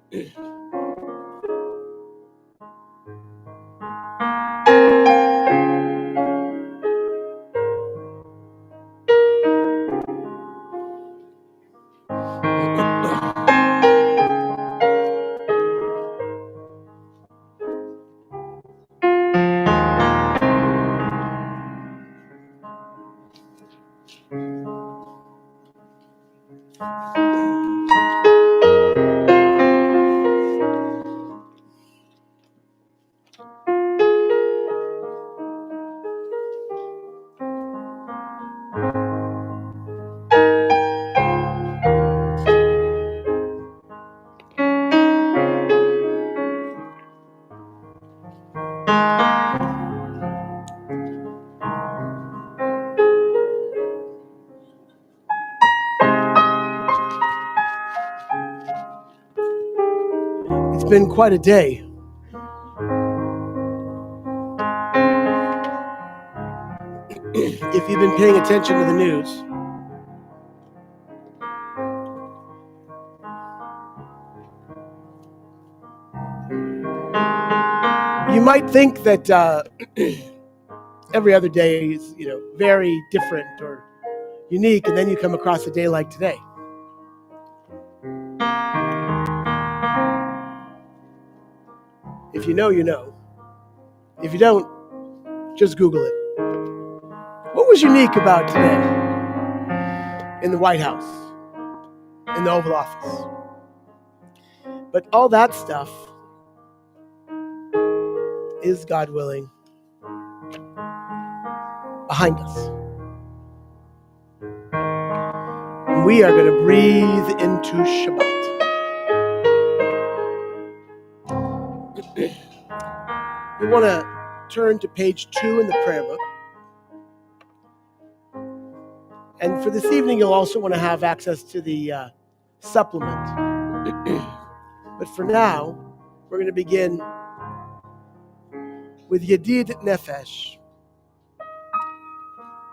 It's been quite a day. If you've been paying attention to the news, you might think that every other day is, very different or unique, and then you come across a day like today. If you know, you know. If you don't, just Google it. What was unique about today in the White House, in the Oval Office? But all that stuff is, God willing, behind us. And we are going to breathe into Shabbat. We want to turn to page 2 in the prayer book. And for this evening, you'll also want to have access to the supplement. But for now, we're going to begin with Yedid Nefesh,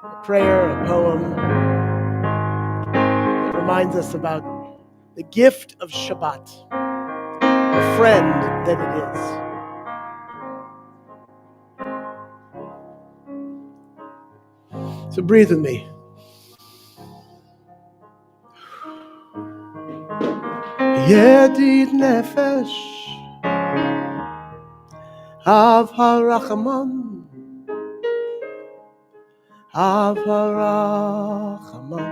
a prayer, a poem that reminds us about the gift of Shabbat, the friend that it is. So breathe with me. Yedid Nefesh Av HaRachamon, Av HaRachamon,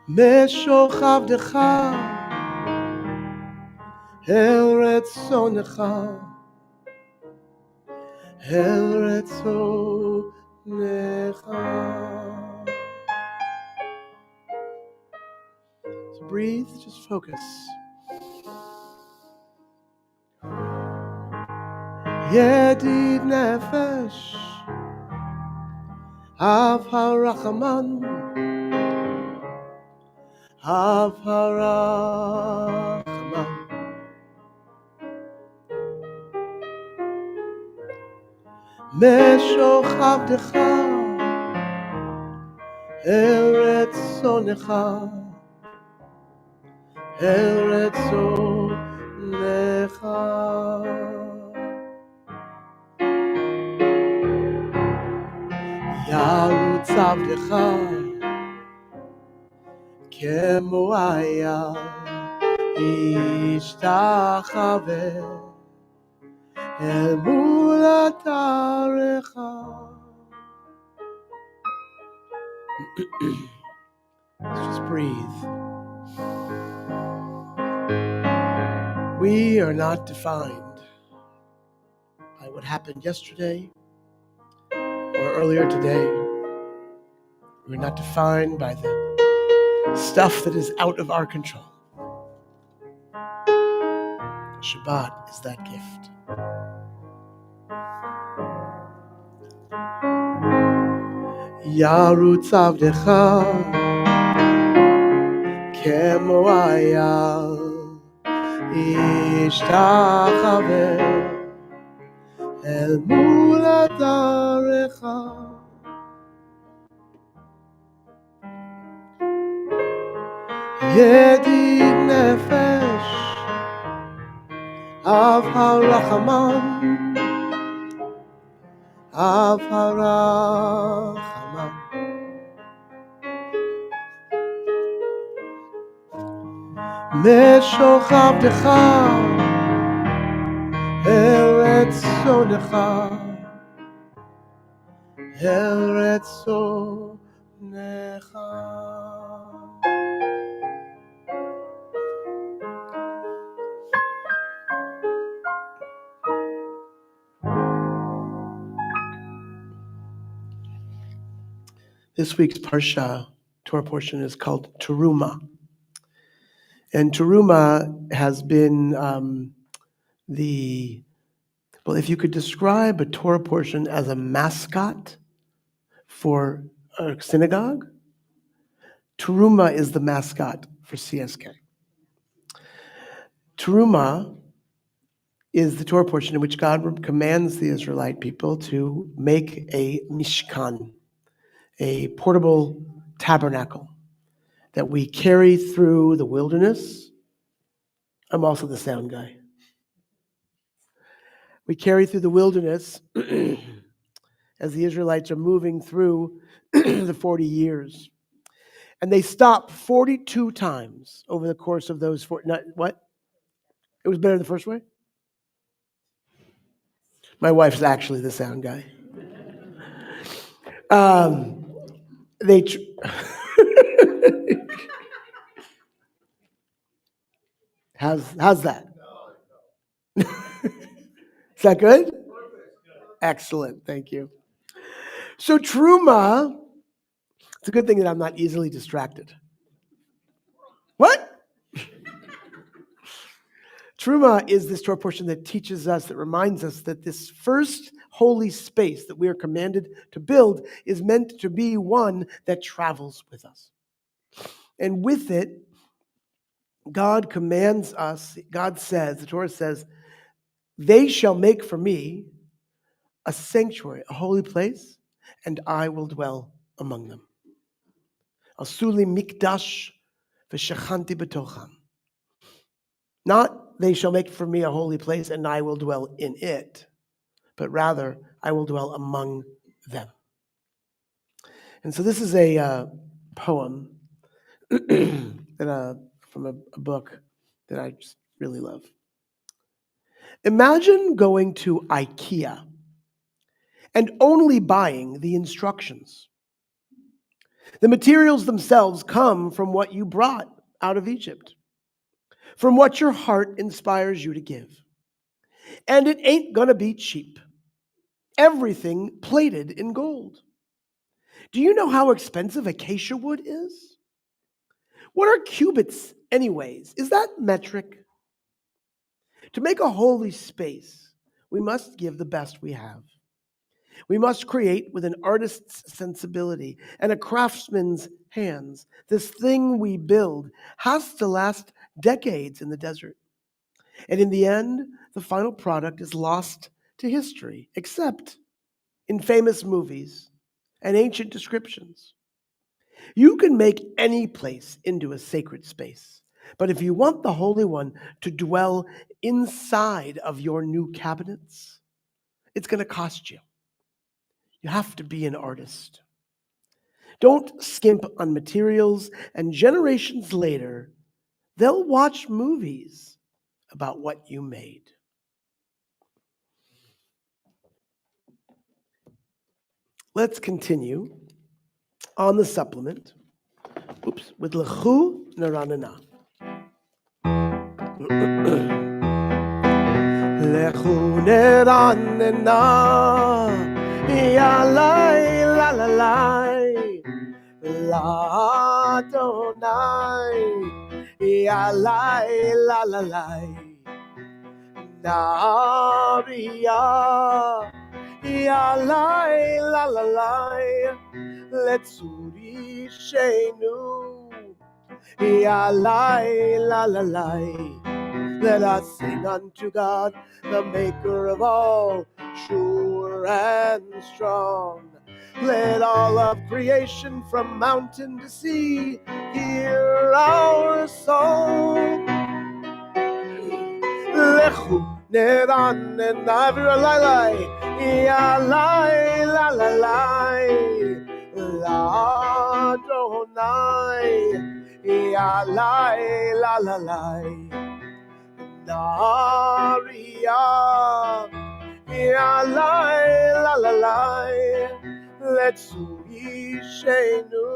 Meshoch Avdecha El Retzonecha, El Retzonecha. So breathe, just focus. Yedid Nefesh Av HaRachamon, Av HaRachamon, Meshoch Avdecha El Retzonecha, El Retzonecha. Yarutz Avdecha Kemo Ayal Ishtachave El Mul Atarecha. Let's just breathe. We are not defined by what happened yesterday or earlier today. We're not defined by the stuff that is out of our control. Shabbat is that gift. Yarutz Avdecha Kemo Ayal Ishtachave El Mul Atarecha. Yedi nefesh av harachaman, av harachaman. Meshochavtecha eretz sonecha, eretz sonecha. This week's Parsha, Torah portion, is called Teruma. And Teruma has been if you could describe a Torah portion as a mascot for a synagogue, Teruma is the mascot for CSK. Teruma is the Torah portion in which God commands the Israelite people to make a mishkan, a portable tabernacle that we carry through the wilderness. I'm also the sound guy. We carry through the wilderness as the Israelites are moving through the 40 years. And they stop 42 times over the course of those 40. What? It was better the first way? My wife's actually the sound guy. How's that? Is that good? Excellent, thank you. So Truma, it's a good thing that I'm not easily distracted. What? Truma is this Torah portion that teaches us, that reminds us that this first holy space that we are commanded to build is meant to be one that travels with us. And with it, God commands us, God says, the Torah says, they shall make for me a sanctuary, a holy place, and I will dwell among them. Asuli mikdash v'shechanti b'tocham. Not they shall make for me a holy place and I will dwell in it, but rather I will dwell among them. And so this is a poem from a book that I just really love. Imagine going to IKEA and only buying the instructions. The materials themselves come from what you brought out of Egypt, from what your heart inspires you to give. And it ain't gonna be cheap. Everything plated in gold. Do you know how expensive acacia wood is? What are cubits anyways? Is that metric? To make a holy space, we must give the best we have. We must create with an artist's sensibility and a craftsman's hands. This thing we build has to last decades in the desert. And in the end, the final product is lost to history, except in famous movies and ancient descriptions. You can make any place into a sacred space, but if you want the Holy One to dwell inside of your new cabinets, it's going to cost you. You have to be an artist. Don't skimp on materials, and generations later, they'll watch movies about what you made. Let's continue on the supplement. With Lechu Naranana. Lechu Naranana. Yalai la la la. La Adonai. Yalai la la la. Naria. Yalai la la la. Letsuri Shenu, Yalai la la la. Let us sing unto God, the maker of all, sure and strong. Let all of creation from mountain to sea hear our song. Lechu neran nenavir lai ya lai la la lai la Adonai ya lai la la lai Daria ya lai la la lai Let's Ishenu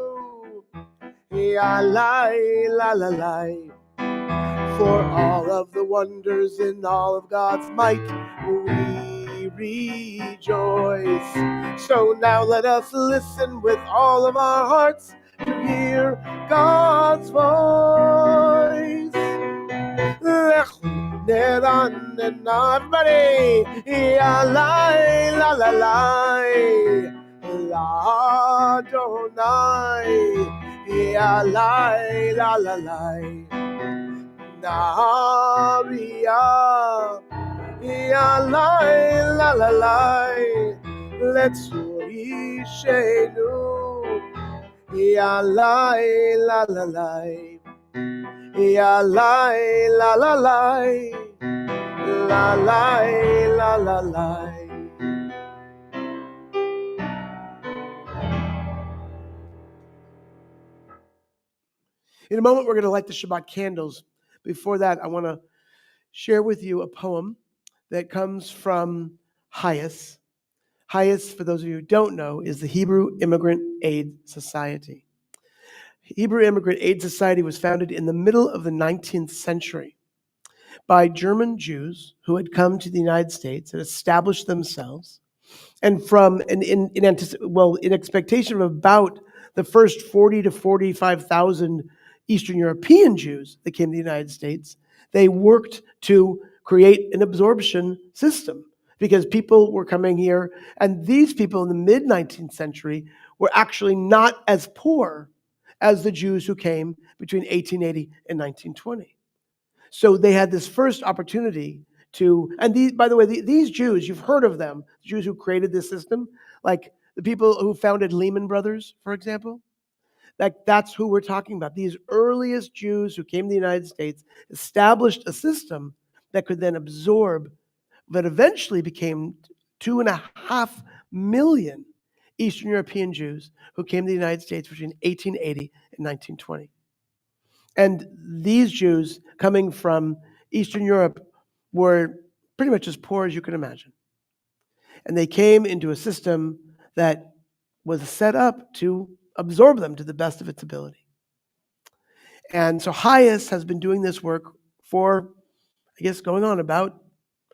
ya lai la la lai. For all of the wonders in all of God's might, we rejoice. So now let us listen with all of our hearts to hear God's voice. Neran and everybody, ya la la la la Adonai, ya la la la la. Daria, ya lai la la lai, let's Ishenu, ya lai la la lai, ya lai la la lai, la lai la la lai. In a moment, we're going to light the Shabbat candles. Before that, I want to share with you a poem that comes from Hayas. Hayas, for those of you who don't know, is the Hebrew Immigrant Aid Society. Hebrew Immigrant Aid Society was founded in the middle of the 19th century by German Jews who had come to the United States and established themselves. And from in expectation of about the first 40 to 45,000 Eastern European Jews that came to the United States, they worked to create an absorption system because people were coming here, and these people in the mid-19th century were actually not as poor as the Jews who came between 1880 and 1920. So they had this first opportunity to, and these, by the way, these Jews, you've heard of them, Jews who created this system, like the people who founded Lehman Brothers, for example. Like that's who we're talking about. These earliest Jews who came to the United States established a system that could then absorb, that eventually became 2.5 million Eastern European Jews who came to the United States between 1880 and 1920. And these Jews coming from Eastern Europe were pretty much as poor as you can imagine. And they came into a system that was set up to absorb them to the best of its ability. And so Hayas has been doing this work for, I guess, going on about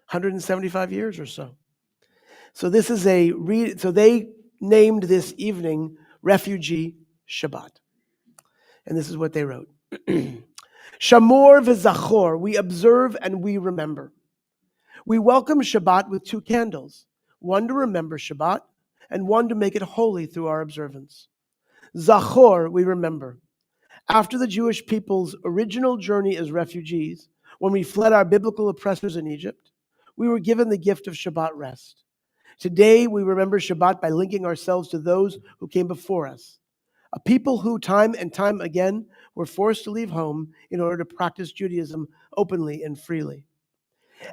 175 years or so. So this is so they named this evening Refugee Shabbat. And this is what they wrote. Shamor v'zachor, we observe and we remember. We welcome Shabbat with 2 candles, one to remember Shabbat and one to make it holy through our observance. Zachor, we remember. After the Jewish people's original journey as refugees, when we fled our biblical oppressors in Egypt, we were given the gift of Shabbat rest. Today, we remember Shabbat by linking ourselves to those who came before us, a people who time and time again were forced to leave home in order to practice Judaism openly and freely.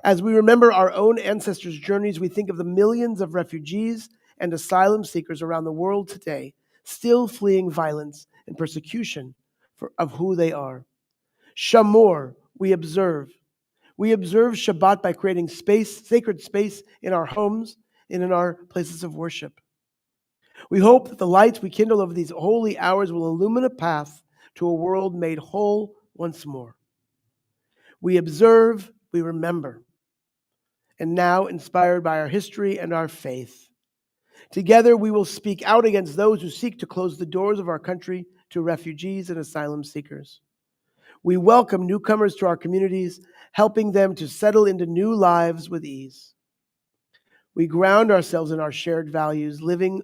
As we remember our own ancestors' journeys, we think of the millions of refugees and asylum seekers around the world today, still fleeing violence and persecution of who they are. Shamor, we observe. We observe Shabbat by creating space, sacred space in our homes and in our places of worship. We hope that the lights we kindle over these holy hours will illumine a path to a world made whole once more. We observe, we remember. And now, inspired by our history and our faith, together we will speak out against those who seek to close the doors of our country to refugees and asylum seekers. We welcome newcomers to our communities, helping them to settle into new lives with ease. We ground ourselves in our shared values, living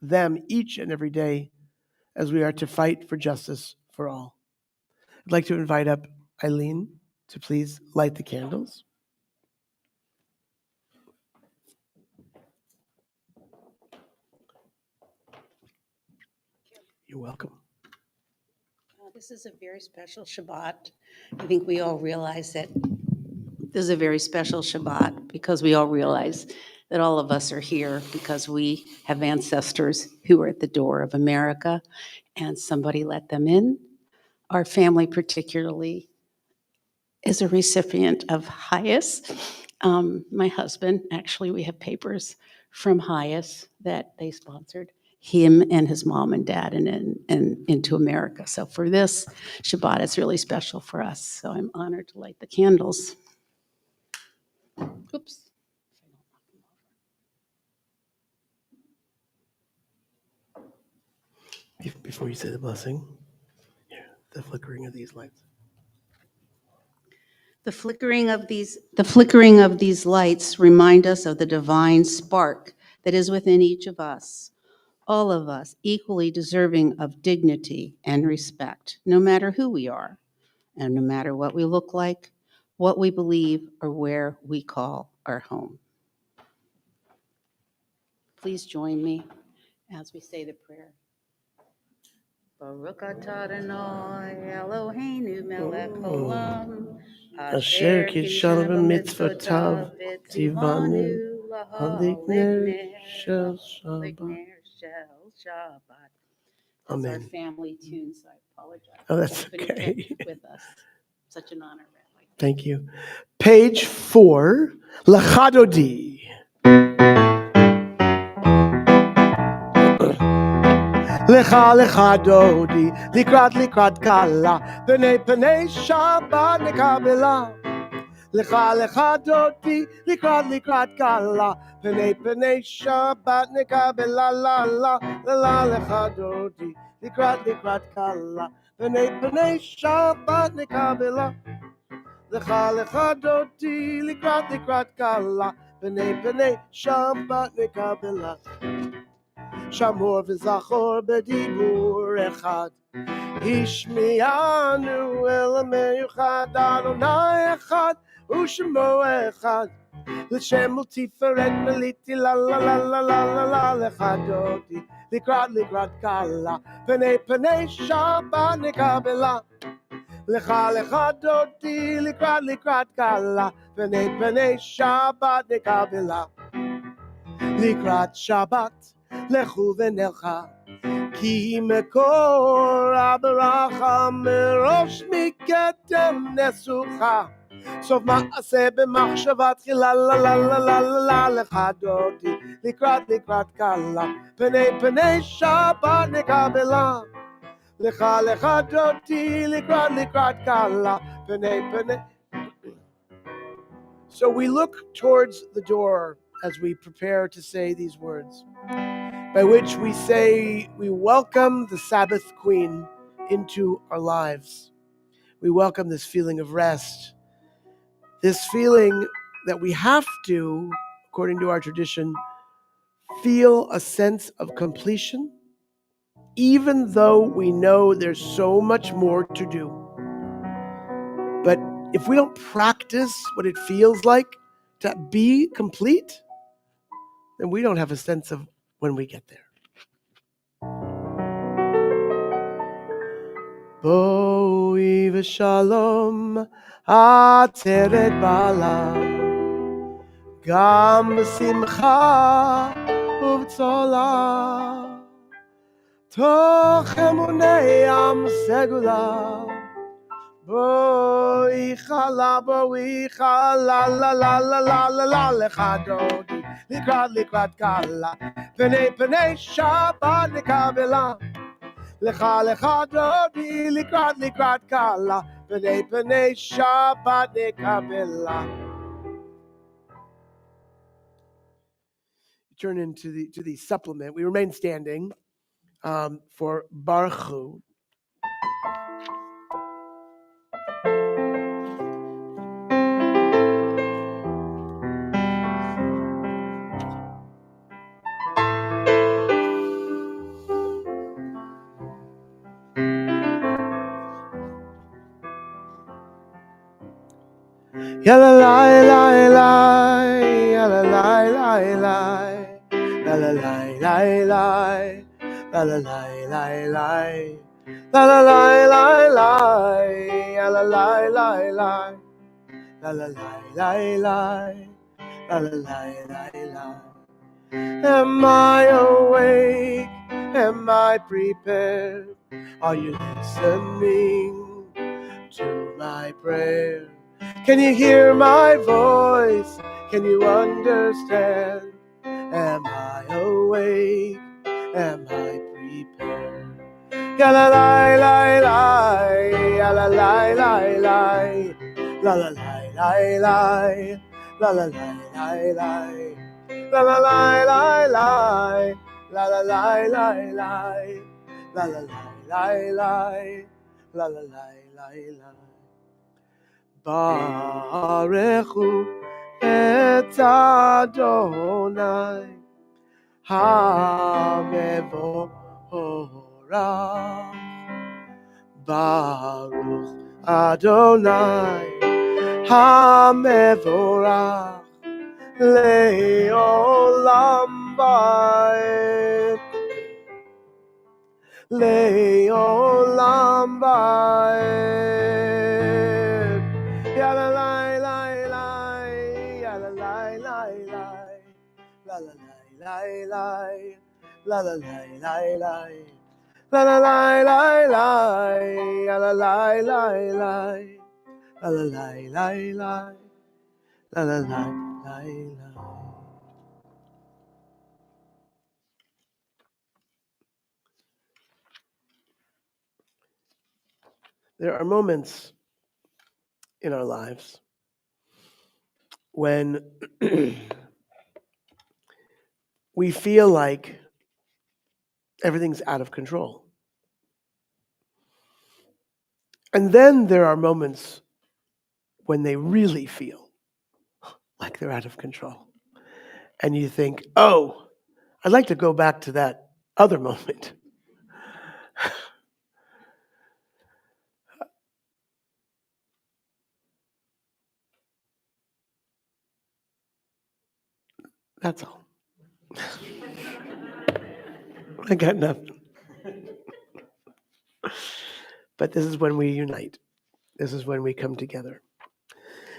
them each and every day as we are to fight for justice for all. I'd like to invite up Eileen to please light the candles. You're welcome. This is a very special Shabbat. I think we all realize that this is a very special Shabbat because we all realize that all of us are here because we have ancestors who are at the door of America and somebody let them in. Our family particularly is a recipient of HIAS. My husband, actually, we have papers from HIAS that they sponsored him and his mom and dad and into America. So for this Shabbat, it's really special for us. So I'm honored to light the candles. Oops. Before you say the blessing, here, the flickering of these lights. The flickering of these lights remind us of the divine spark that is within each of us, all of us equally deserving of dignity and respect, no matter who we are, and no matter what we look like, what we believe, or where we call our home. Please join me as we say the prayer. Baruch atah Adonai Eloheinu melech haolam, Asher kidshanu b'mitzvotav tivanu halikner shel Shabbat. That's our Amen. family tune, so I apologize. Oh, that's for couldn't okay. get with us. Such an honor, Rabbi. Thank you. Page 4, Lachadodi. Lecha lecha dodi, likrat kala, pnei Shabbat nekabela. Lecha lecha dodi, likrat kala, pnei Shabbat nekabela la la la lecha dodi, likrat kala, pnei Shabbat nekabela. Lecha lecha dodi, likrat kala, pnei Shabbat nekabela. Shamor v'zachor b'dibur echad, Ishmianu el meyuchad, Adonai echad, U'shemo echad, L'shem u'tiferet meliti la la la la la la la lechadoti, likrat kala, pnei Shabbat nekabela. Lecha lechadoti, likrat kala, pnei Shabbat nekabela. Likrat Shabbat, lechu v'nelcha, ki mekor abaracha merosh miketem nesucha. Sof ma'aseh b'machshava tchila la la la la la la lecha dodi, likrat kala, pnei Shabbat nekabela. Lecha dodi, likrat kala, pnei. So we look towards the door as we prepare to say these words, by which we say we welcome the Sabbath Queen into our lives. We welcome this feeling of rest, this feeling that we have to, according to our tradition, feel a sense of completion, even though we know there's so much more to do. But if we don't practice what it feels like to be complete, then we don't have a sense of when we get there. Boi v'shalom ateret bala, gam b'simcha uv'tzola, toch emunei am segula, boi chala la la la la la la lecha dodi, likrat kala, pnei Shabbat nekabela. Lecha dodi, likrat kala, pnei Shabbat nekabela. Turn into the supplement. We remain standing for Baruch Hu. Yalla lai lai lai, yalla lai lai lai, yalla lai lai lai, la la la la la, la la la la la, la la la la la, la la la la la, la la la la la. Am I awake? Am I prepared? Are you listening to my prayer? Can you hear my voice? Can you understand? Am I awake? Am I prepared? La la la la la, la la la la la, la la la la la, la la la la la. La la la la la, la la la la la, la la la la la, la la la la la. Barechu et Adonai HaMevorach. Baruch Adonai HaMevorach. Leolam Baed, Leolam Baed. Yala lai lai lai, yala lai lai lai, la la lai lai lai, la la lai lai lai, la la lai lai lai, yala lai lai lai, la la lai lai lai, la la lai lai lai. There are moments in our lives when we feel like everything's out of control. And then there are moments when they really feel like they're out of control. And you think, oh, I'd like to go back to that other moment. That's all. I got nothing. But this is when we unite. This is when we come together.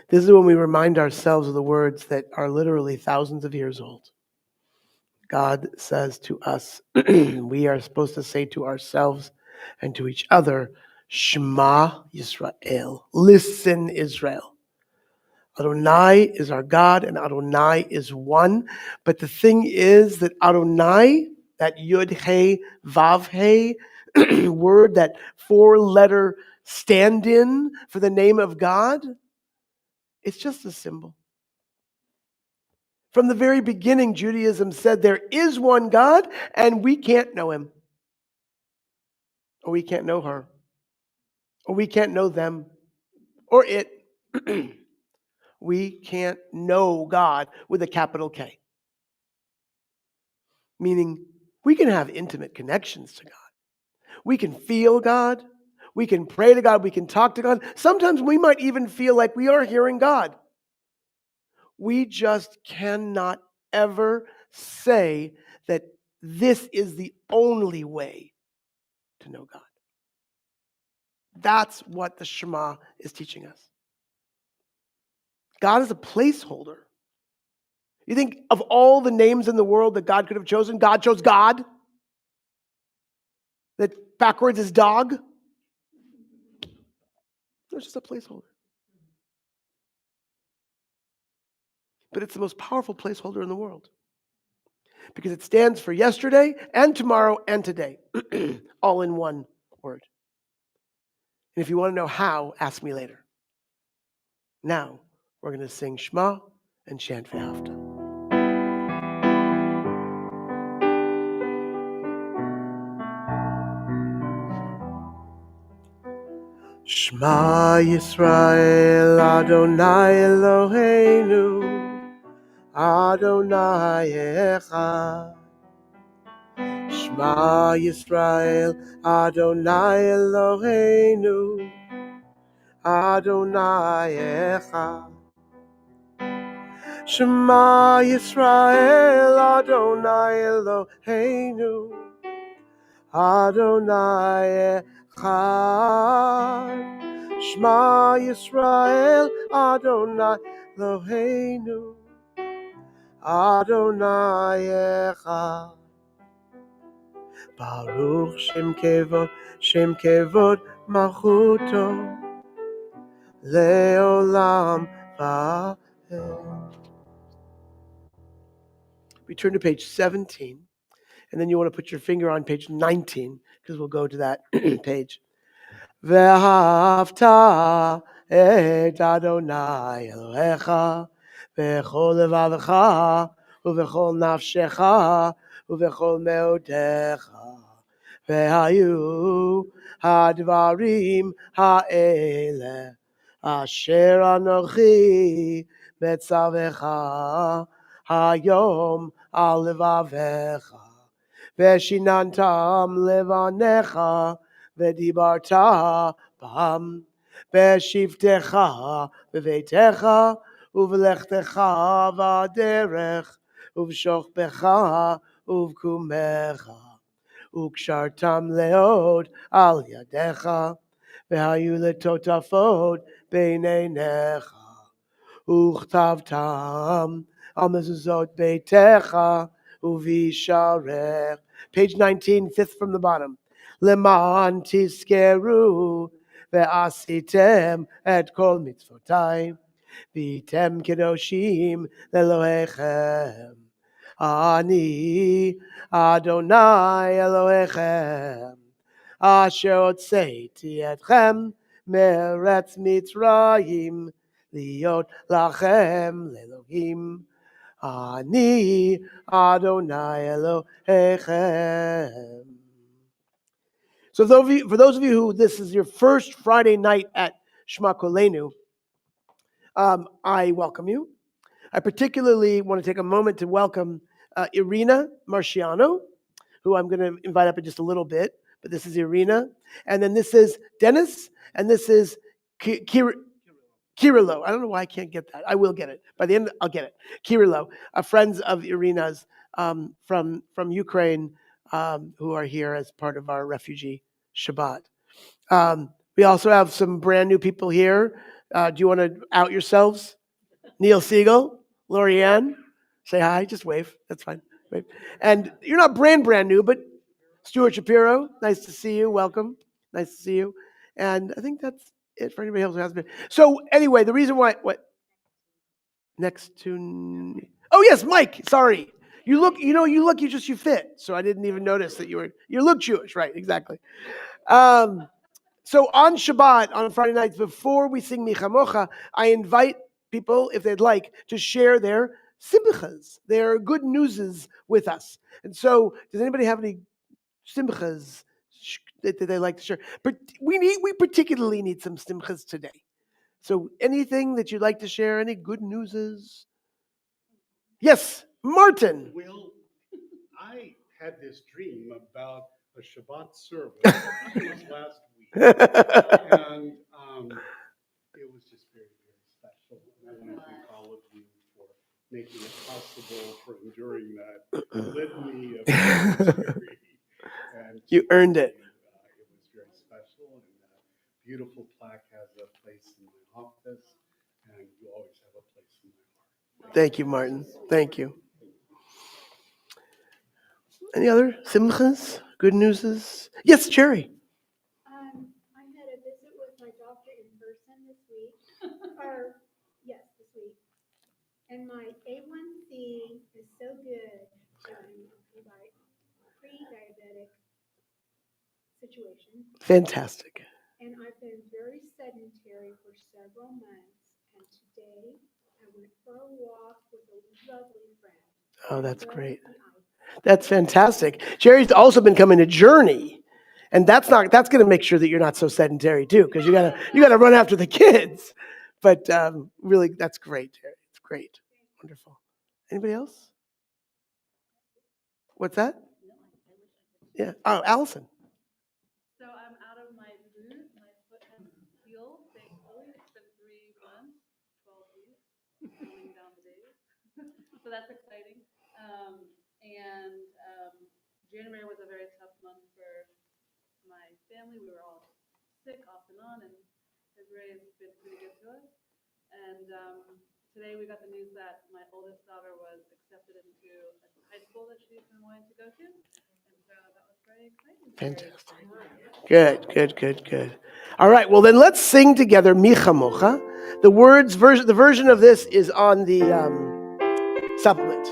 This is when we remind ourselves of the words that are literally thousands of years old. God says to us, we are supposed to say to ourselves and to each other, Shema Yisrael. Listen, Israel. Adonai is our God and Adonai is one. But the thing is that Adonai, that Yud He Vav He word, that 4-letter stand-in for the name of God, it's just a symbol. From the very beginning, Judaism said there is one God and we can't know him. Or we can't know her. Or we can't know them. Or it. We can't know God with a capital K. Meaning, we can have intimate connections to God. We can feel God. We can pray to God. We can talk to God. Sometimes we might even feel like we are hearing God. We just cannot ever say that this is the only way to know God. That's what the Shema is teaching us. God is a placeholder. You think of all the names in the world that God could have chosen, God chose God? That backwards is dog? It's just a placeholder. But it's the most powerful placeholder in the world. Because it stands for yesterday and tomorrow and today. All in one word. And if you want to know how, ask me later. Now, we're going to sing Shema and chant Ve'afta. Shema Yisrael Adonai Eloheinu Adonai Echad. Shema Yisrael Adonai Eloheinu Adonai Echad. Shema Yisrael Adonai Eloheinu Adonai Echad. Shema Yisrael, Adonai Eloheinu, Adonai Echad. Baruch Shem Kevod Malchuto, Leolam Va'ed. We turn to page 17, and then you want to put your finger on page 19, because we'll go to that page. Ve'ahavta et Adonai Elohecha v'chol levavecha u'v'chol nafshecha u'v'chol meotecha ve'hayu hadvarim ha'ele asher anochi metzavecha hayom al levavecha ve'shinantam levanecha v'dibarta bam b'shivtecha b'veitecha uv'lechtecha v'aderech uv'shochbecha uv'kumecha u'kshartam leod al yadecha v'hayu letotafot b'neinecha וכתבתם על מזוזות ביתך ובשעריך. Page 19, fifth from the bottom. למען תזכרו ועשיתם את כל מצוותיי והייתם קדושים לאלוהיכם. אני אדוני אלוהיכם אשר הוצאתי אתכם מארץ מצרים להיות לכם לאלוהים. אני Adonai Elohechem. So for those of you who this is your first Friday night at Shema Kolenu, I welcome you. I particularly want to take a moment to welcome Irina Marciano, who I'm going to invite up in just a little bit. But this is Irina. And then this is Dennis. And this is Kirilo. I don't know why I can't get that. I will get it. By the end, I'll get it. Kirilo, friends of Irina's from Ukraine who are here as part of our refugee Shabbat. We also have some brand new people here. Do you want to out yourselves? Neil Siegel, Lorianne, say hi, just wave. That's fine. Wave. And you're not brand new, but Stuart Shapiro, nice to see you. Welcome. Nice to see you. And I think that's it for anybody else who hasn't been. So anyway, the reason why, what? Next to, oh yes, Mike, sorry. You fit. So I didn't even notice that you look Jewish, right, exactly. So on Shabbat, on Friday nights, before we sing Michamocha, I invite people, if they'd like, to share their simchas, their good newses with us. And so, does anybody have any simchas that they like to share? But we particularly need some simchas today. So anything that you'd like to share, any good newses? Yes, Martin. Well, I had this dream about a Shabbat service. I think it was last week. And it was just very, very special. And I want to thank all of you for making it possible, for enduring that litany of commentary. And You earned it. It was very special. And beautiful plaque has a place in my office. And you always have a place in my heart. Thank you, Martin. Thank you. Any other simchas? Good newses? Yes, Cherry. I had a visit with my doctor in person this week. This week. And my A1C is so good that I'm pre-diabetic situation. Fantastic. And I've been very sedentary for several months. And today I went for a walk with a lovely friend. Oh, that's great. That's fantastic. Jerry's also been coming to Journey, and that's going to make sure that you're not so sedentary too, because you gotta run after the kids. But really, that's great, Jerry. It's great, wonderful. Anybody else? What's that? Yeah. Oh, Allison. So I'm out of my boot. My foot has healed, thankfully. It's been 3 months, 12 weeks, counting down the days. So that's exciting. And January was a very tough month for my family. We were all sick off and on, and February has been pretty good to us. And today we got the news that my oldest daughter was accepted into a high school that she's been wanting to go to. And so that was very exciting. Fantastic. Good. All right, well then let's sing together Micha Mocha. The version of this is on the supplement.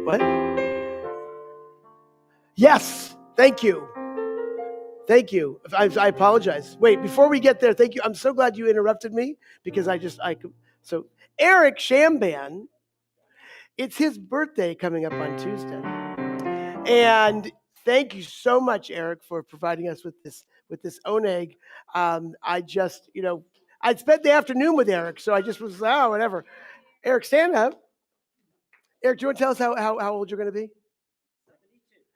What? Yes, thank you. I apologize. Wait, before we get there, thank you. I'm so glad you interrupted me because so Eric Shamban, it's his birthday coming up on Tuesday. And thank you so much, Eric, for providing us with this oneg. I spent the afternoon with Eric, so I just was whatever. Eric, stand up. Eric, do you want to tell us how old you're going to be?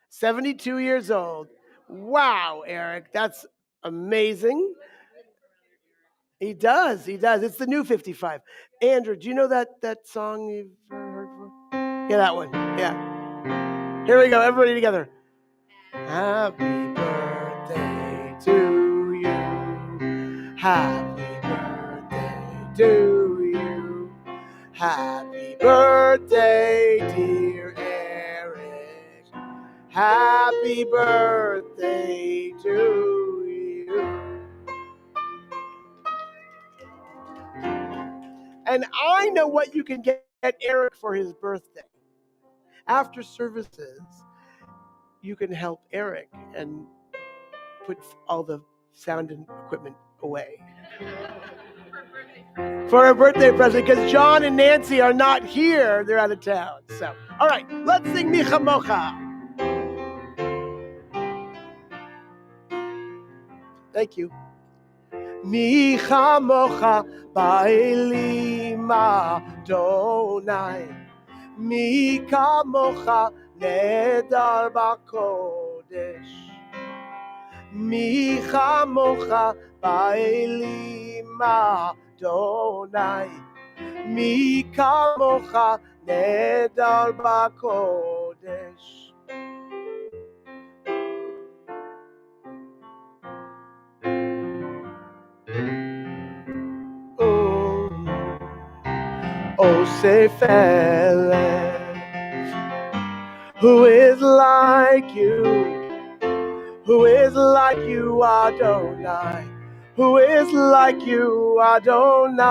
72 years old. Wow, Eric, that's amazing. He does. It's the new 55. Andrew, do you know that song you've heard before? Yeah, that one. Yeah. Here we go, everybody together. Happy birthday to you. Happy birthday to you. Happy birthday, dear Eric. Happy birthday to you. And I know what you can get Eric for his birthday. After services, you can help Eric and put all the sound and equipment away. For a birthday present, because John and Nancy are not here. They're out of town. So, all right, let's sing Micha Mocha. Thank you. Micha Mocha Ba'elim Adonai. Micha Mocha Nedar B'Kodesh. Micha Mocha Ba'elim Adonai. Micha Mocha Nedar B'Kodesh. Osepheleth, who is like you? Who is like you, Adonai? Who is like you, Adonai?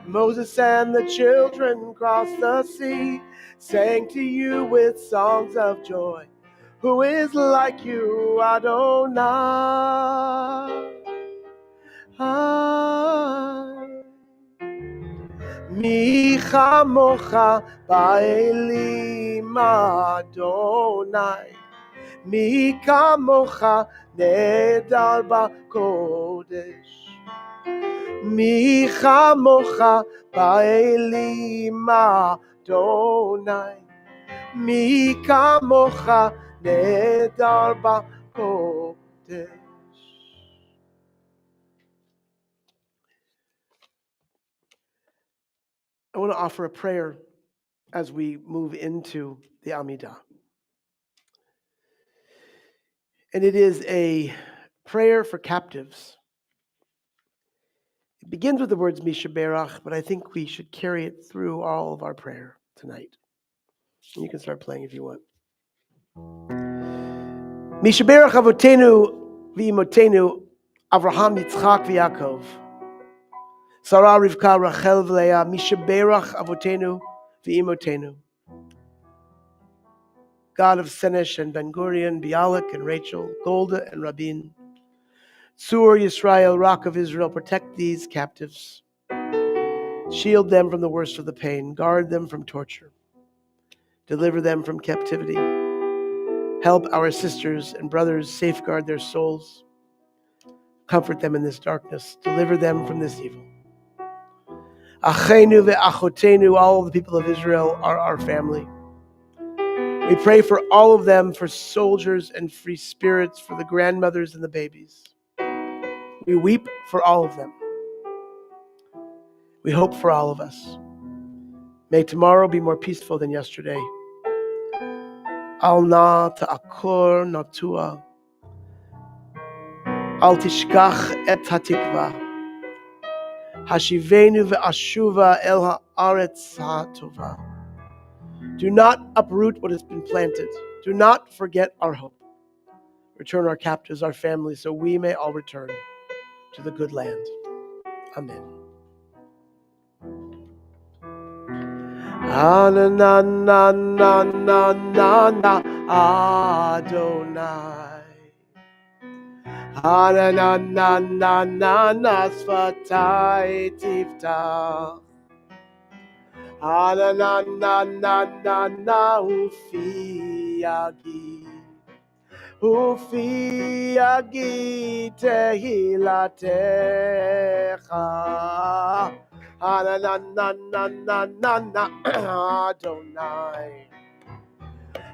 Moses and the children crossed the sea, sang to you with songs of joy. Who is like you, Adonai? Micha Mocha Ba'elim Adonai. Micha Mocha Nedar B'Kodesh. Micha Mocha Ba'elim Adonai. Micha Mocha Nedar B'Kodesh. I want to offer a prayer as we move into the Amidah. And it is a prayer for captives. It begins with the words Mishaberach, but I think we should carry it through all of our prayer tonight. And you can start playing if you want. Mishaberach Avotenu v'imotenu Avraham, Yitzchak v'Yaakov. Sarah, Rivka, Rachel, V'Leah, Mishaberach Avotenu v'imotenu. God of Senesh and Ben Gurion, Bialik and Rachel, Golda and Rabin. Tzur Yisrael, Rock of Israel, protect these captives. Shield them from the worst of the pain. Guard them from torture. Deliver them from captivity. Help our sisters and brothers safeguard their souls. Comfort them in this darkness. Deliver them from this evil. Achenu ve'achotenu, all of the people of Israel are our family. We pray for all of them, for soldiers and free spirits, for the grandmothers and the babies. We weep for all of them. We hope for all of us. May tomorrow be more peaceful than yesterday. Al na ta'akor natua. Al tishkach et hatikva. Hashivenu ve'ashuva el ha'aretz ha'tova. Do not uproot what has been planted. Do not forget our hope. Return our captives, our families, so we may all return to the good land. Amen. Anananananana Adonai. Ananananana Sfatai Tiftach. Ananananana Ufi Yagi. Ufi Yagi Tehilatecha. Anananananana Adonai.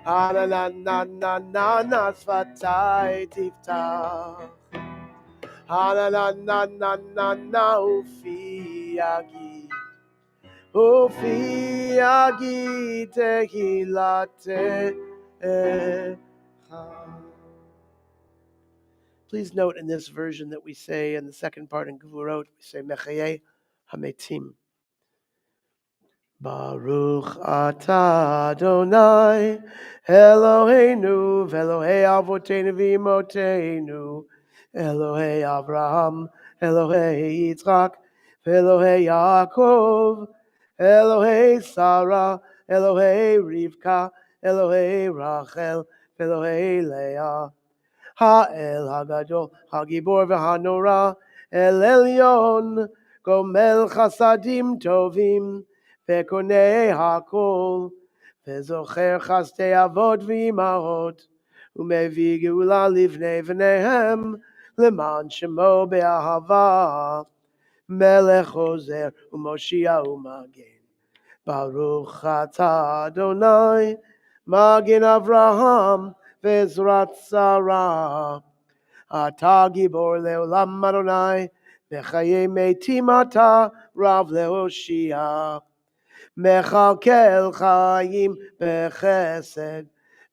Ananananana Sfatai Tiftach. Ananananana Ufi Yagi. Ufi Yagi Tehilatecha. Please note in this version that we say, in the second part in Gevurot, we say Mechayeh Hametim. Baruch atah Adonai Eloheinu v'Elohei Avotenu v'Imotenu Elohei Avraham Elohei Yitzchak v'Elohei Yaakov Elohei Sarah Elohei Rivka Elohei Rachel v'Elohei Leah Ha'el Hagadol Hagibor v'Hanora El Elyon Gomel Chasadim Tovim Vekonei Hakol Vezocher Chastei Avot V'Imahot Umevi Geula Livnei V'Nehem Leman Shemo Be'ahava Melech Ozer Umoshia Umagen Baruch Atah Adonai Magen Avraham Vezrat Sarah Ata Gibor Leolam Adonai Mechaye Meitim Ata Rav Lehoshia Mechalkel Chaim Bechesed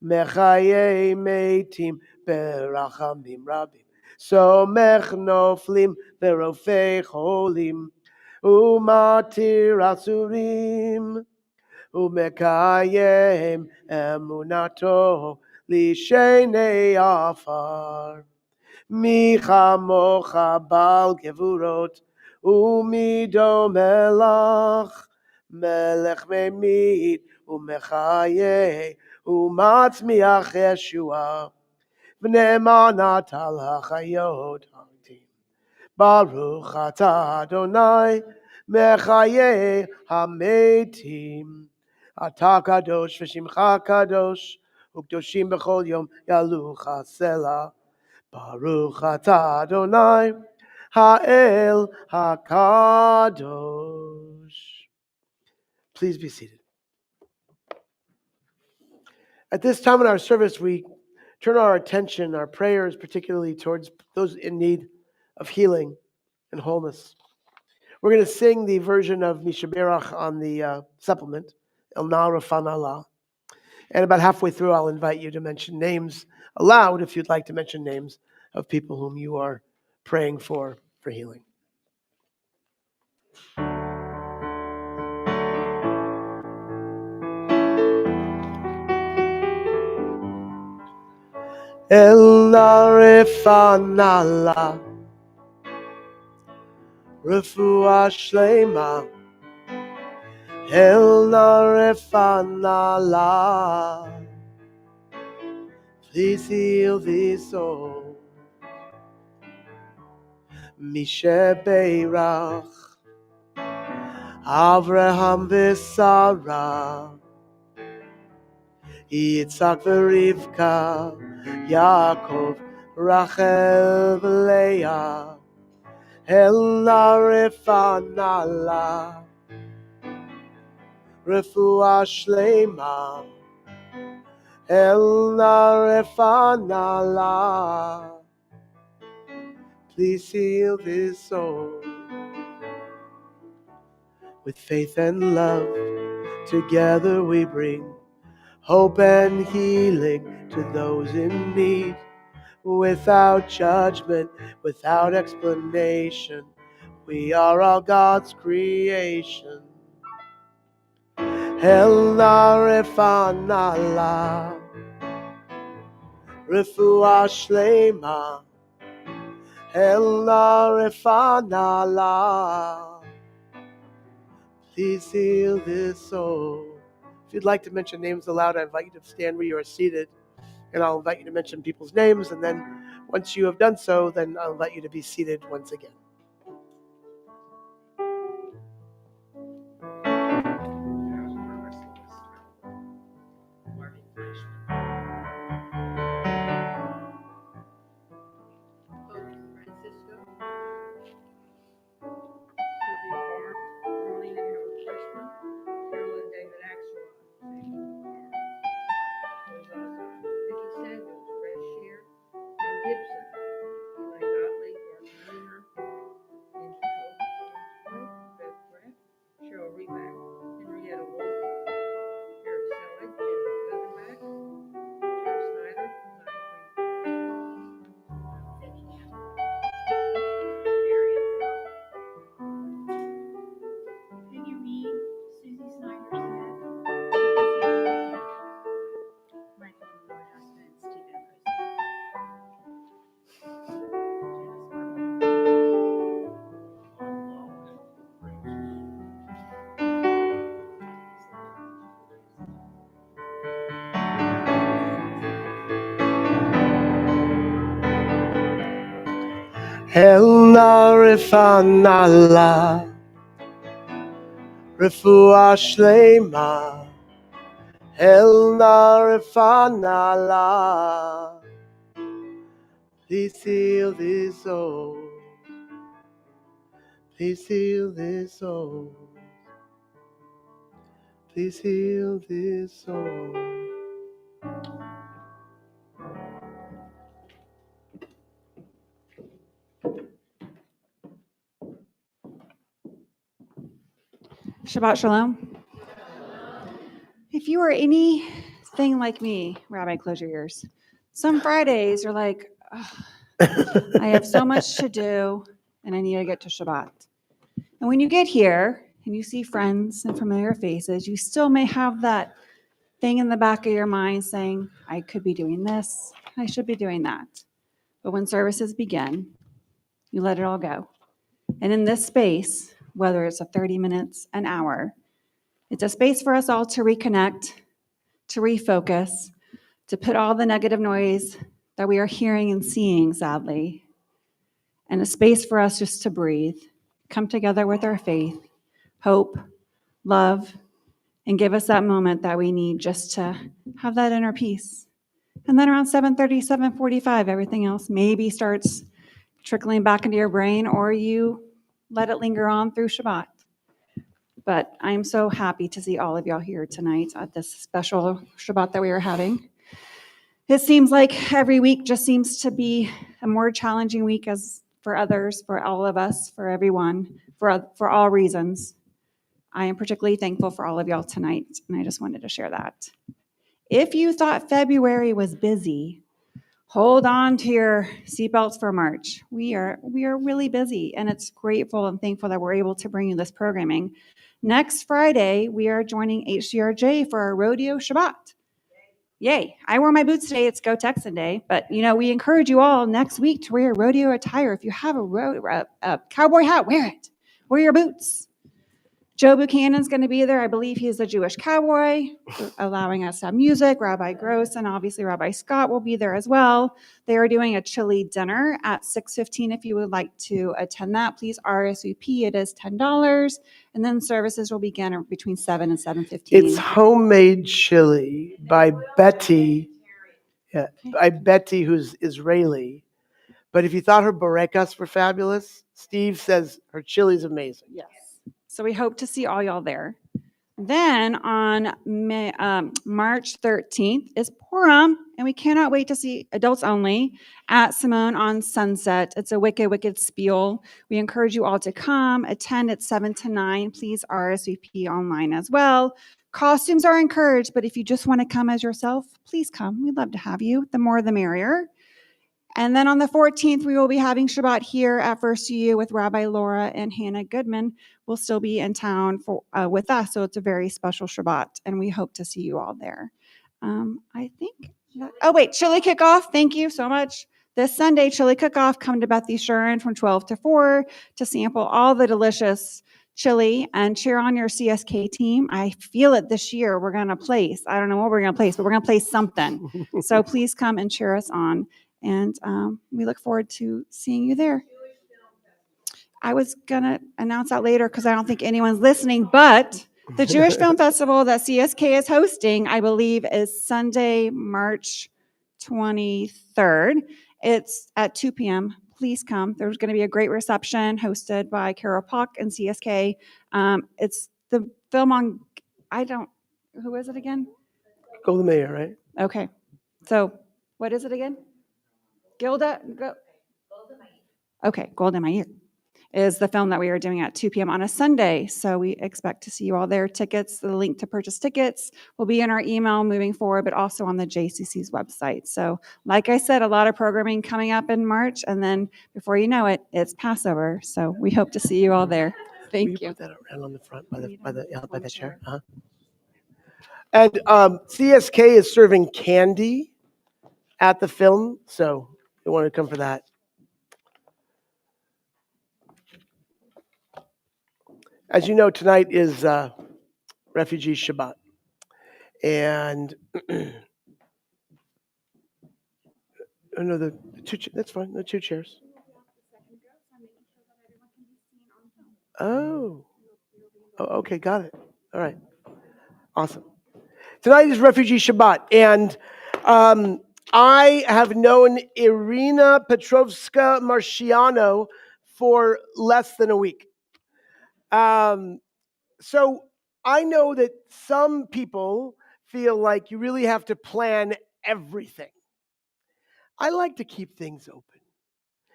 Mechaye Meitim Berachamim Rabim Somech Noflim Berofei Cholim Umatir Asurim Umekayem Emunato Lishenei Afar Micha mocha bal gevurot umido melach melech memit umechaye umatzmiach Yeshua v'ne'emanat al hachayot ha'adim Baruch atah Adonai mechaye hametim Atah kadosh v'shimcha kadosh u'kdoshim b'chol yom yalucha selah Baruch atah Adonai Ha'el HaKadosh. Please be seated. At this time in our service, we turn our attention, our prayers, particularly towards those in need of healing and wholeness. We're going to sing the version of Mishaberach on the supplement, El Na Rafan Allah. And about halfway through, I'll invite you to mention names aloud if you'd like to mention names of people whom you are praying for healing. El Narefanala Refuah Shlema El Narefanala Please heal this soul Mishe Beirach Avraham v'Sarah Yitzhak v'Rivka Yaakov Rachel v'Leah El Narefanala Refuah Shlema El Narefanala. Please heal this soul. With faith and love, together we bring hope and healing to those in need. Without judgment, without explanation, we are all God's creation. El Narefanala. Refuah Shlema. El Narefanala. Please heal this soul. If you'd like to mention names aloud, I invite you to stand where you are seated, and I'll invite you to mention people's names, and then once you have done so, then I'll invite you to be seated once again. Francisco, Susie Farr, Marlene and Harold Kirschman, Carol and David Axelrod, Vicky Samuels, Ray Shear, Ben Gibson, Eli Gottlieb, Barbara Lunar, Andrew Cope, Beth Brett, Cheryl Reback, Henrietta Wolf, Eric Selig, Jenny Featherback, Terry Snyder, Zion Peggy Reed, Susie Snyder Smith, Michael Moore, husband, Steve Andrews. El Narefanala. Refuah Shlema. El Narefanala. Please heal this soul. Please heal this soul. Please heal this soul. Shabbat Shalom. If you are anything like me, Rabbi, close your ears. Some Fridays are like, "Ugh, I have so much to do and I need to get to Shabbat. And when you get here and you see friends and familiar faces, you still may have that thing in the back of your mind saying, I could be doing this, I should be doing that. But when services begin, you let it all go. And in this space, whether it's a 30 minutes, an hour, it's a space for us all to reconnect, to refocus, to put all the negative noise that we are hearing and seeing, sadly, and a space for us just to breathe, come together with our faith, hope, love, and give us that moment that we need just to have that inner peace. And then around 7:30, 7:45, everything else maybe starts trickling back into your brain, or you let it linger on through Shabbat. But I'm so happy to see all of y'all here tonight at this special Shabbat that we are having. It seems like every week just seems to be a more challenging week as for others, for all of us, for everyone, for all reasons. I am particularly thankful for all of y'all tonight, and I just wanted to share that. If you thought February was busy, hold on to your seatbelts for March. We are really busy, and it's grateful and thankful that we're able to bring you this programming. Next Friday, we are joining HCRJ for our Rodeo Shabbat. Yay. I wore my boots today. It's Go Texan Day. But, we encourage you all next week to wear your rodeo attire. If you have a cowboy hat, wear it. Wear your boots. Joe Buchanan's going to be there. I believe he's a Jewish cowboy, allowing us to have music. Rabbi Gross and obviously Rabbi Scott will be there as well. They are doing a chili dinner at 6:15. If you would like to attend that, please RSVP. It is $10. And then services will begin between 7 and 7:15. It's homemade chili by Betty. Yeah, by Betty, who's Israeli. But if you thought her barekas were fabulous, Steve says her chili's amazing. Yes. So we hope to see all y'all there. Then on March 13th is Purim, and we cannot wait to see adults only at Simone on Sunset. It's a wicked, wicked spiel. We encourage you all to come, attend at 7 to 9. Please RSVP online as well. Costumes are encouraged, but if you just want to come as yourself, please come. We'd love to have you. The more, the merrier. And then on the 14th, we will be having Shabbat here at First UU with Rabbi Laura and Hannah Goodman. Will still be in town with us, so it's a very special Shabbat, and we hope to see you all there. I think. Oh wait, chili kickoff. Thank you so much. This Sunday, chili cook-off. Come to Beth Shuren from 12 to 4 to sample all the delicious chili and cheer on your CSK team. I feel it this year. We're going to place. I don't know what we're going to place, but we're going to place something. So please come and cheer us on. And we look forward to seeing you there. I was going to announce that later because I don't think anyone's listening, but the Jewish Film Festival that CSK is hosting, I believe, is Sunday, March 23rd. It's at 2 p.m. Please come. There's going to be a great reception hosted by Carol Pock and CSK. It's the film on, who is it again? Golda Meir, right? Okay. So what is it again? Golda Meir is the film that we are doing at 2 p.m. on a Sunday. So we expect to see you all there. Tickets, the link to purchase tickets will be in our email moving forward, but also on the JCC's website. So like I said, a lot of programming coming up in March. And then before you know it, it's Passover. So we hope to see you all there. Will Thank you you. put that around on the front by the chair? Uh-huh. And CSK is serving candy at the film, so you want to come for that. As you know, tonight is Refugee Shabbat. And the two, that's fine, the 2 chairs. Oh, okay, got it. All right, awesome. Tonight is Refugee Shabbat, and I have known Irina Petrovska Marciano for less than a week. So I know that some people feel like you really have to plan everything. I like to keep things open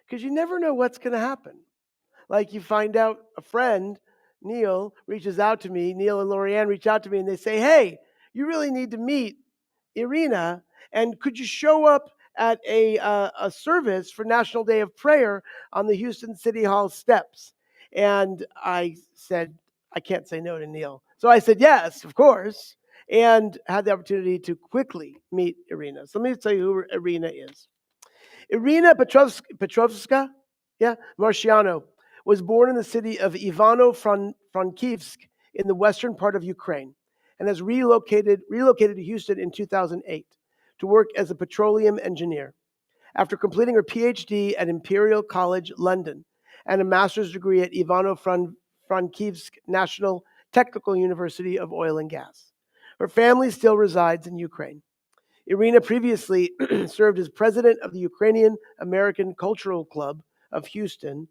because you never know what's going to happen. Like you find out a friend, Neil, reaches out to me, Neil and Lorianne reach out to me and they say, hey, you really need to meet Irina, and could you show up at a service for National Day of Prayer on the Houston City Hall steps? And I said, I can't say no to Neil. So I said, yes, of course, and had the opportunity to quickly meet Irina. So let me tell you who Irina is. Irina Petrovska, Marciano, was born in the city of Ivano-Frankivsk in the western part of Ukraine, and has relocated to Houston in 2008 to work as a petroleum engineer. After completing her PhD at Imperial College London and a master's degree at Ivano-Frankivsk National Technical University of Oil and Gas, her family still resides in Ukraine. Irina previously served as president of the Ukrainian American Cultural Club of Houston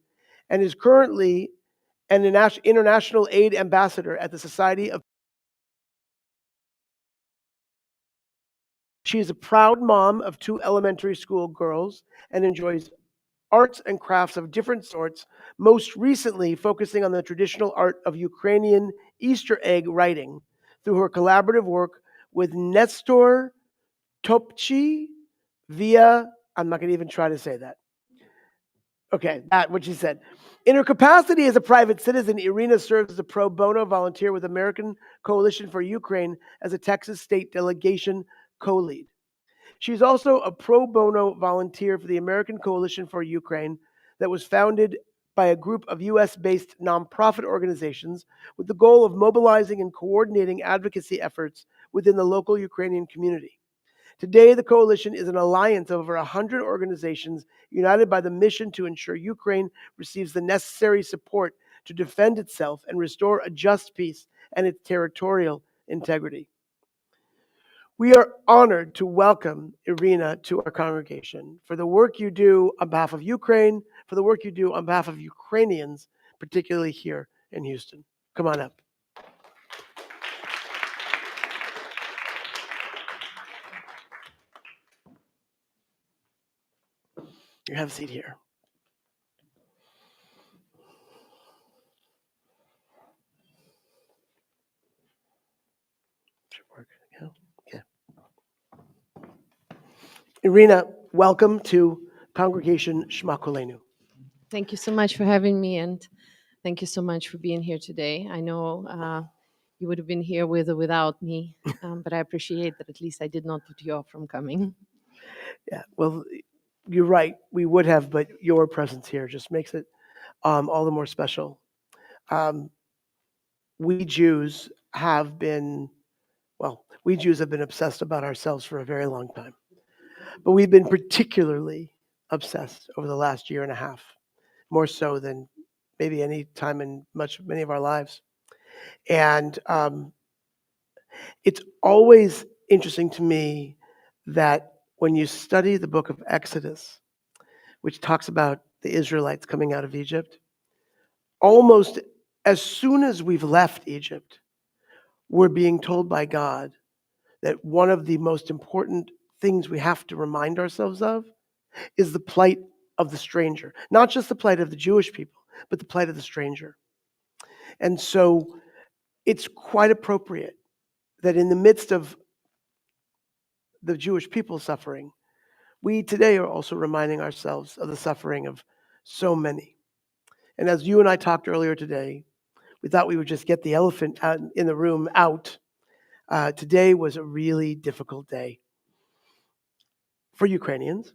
and is currently an international aid ambassador at the Society of. She is a proud mom of 2 elementary school girls and enjoys arts and crafts of different sorts, most recently focusing on the traditional art of Ukrainian Easter egg writing through her collaborative work with Nestor Topchi via, I'm not going to even try to say that. Okay, that's what she said. In her capacity as a private citizen, Irina serves as a pro bono volunteer with American Coalition for Ukraine as a Texas state delegation co-lead. She's also a pro bono volunteer for the American Coalition for Ukraine that was founded by a group of US-based nonprofit organizations with the goal of mobilizing and coordinating advocacy efforts within the local Ukrainian community. Today, the coalition is an alliance of over 100 organizations united by the mission to ensure Ukraine receives the necessary support to defend itself and restore a just peace and its territorial integrity. We are honored to welcome Irina to our congregation for the work you do on behalf of Ukraine, for the work you do on behalf of Ukrainians, particularly here in Houston. Come on up. You have a seat here. Should work. Yeah. Okay. Irina, welcome to Congregation Shema Kolenu. Thank you so much for having me, and thank you so much for being here today. I know you would have been here with or without me, but I appreciate that at least I did not put you off from coming. Yeah, well, you're right. We would have, but your presence here just makes it all the more special. We Jews have been, we Jews have been obsessed about ourselves for a very long time. But we've been particularly obsessed over the last year and a half, more so than maybe any time in many of our lives. And it's always interesting to me that when you study the book of Exodus, which talks about the Israelites coming out of Egypt, almost as soon as we've left Egypt, we're being told by God that one of the most important things we have to remind ourselves of is the plight of the stranger. Not just the plight of the Jewish people, but the plight of the stranger. And so it's quite appropriate that in the midst of the Jewish people suffering, we today are also reminding ourselves of the suffering of so many. And as you and I talked earlier today, we thought we would just get the elephant out in the room out. Today was a really difficult day for Ukrainians,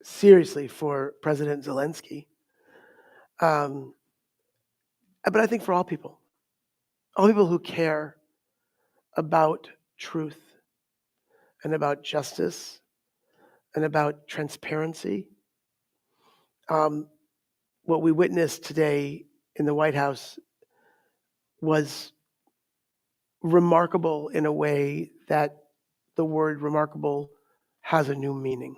seriously for President Zelensky, but I think for all people who care about truth and about justice and about transparency. What we witnessed today in the White House was remarkable in a way that the word remarkable has a new meaning.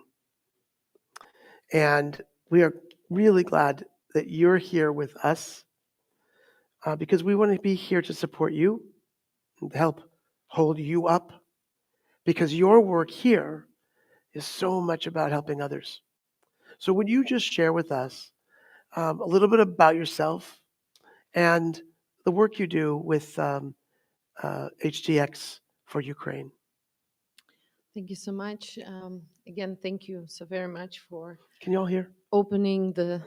And we are really glad that you're here with us because we want to be here to support you and help hold you up because your work here is so much about helping others. So would you just share with us a little bit about yourself and the work you do with HTX for Ukraine? Thank you so much. Again, thank you so very much for Can you all hear? opening the.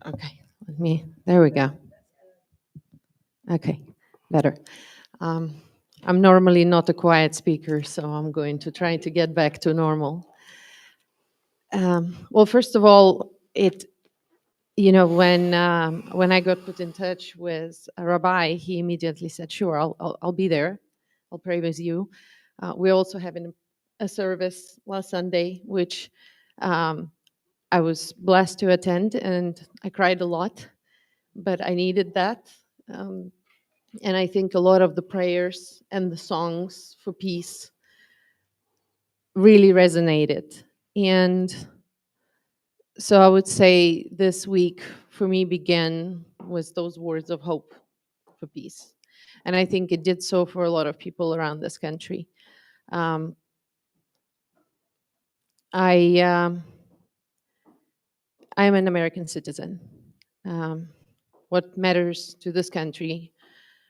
Okay, there we go. Okay, better. I'm normally not a quiet speaker, so I'm going to try to get back to normal. Well, first of all, when I got put in touch with a rabbi, he immediately said, "Sure, I'll be there. I'll pray with you." We also have a service last Sunday, which I was blessed to attend, and I cried a lot, but I needed that. And I think a lot of the prayers and the songs for peace really resonated. And so I would say this week for me began with those words of hope for peace. And I think it did so for a lot of people around this country. I'm an American citizen. What matters to this country,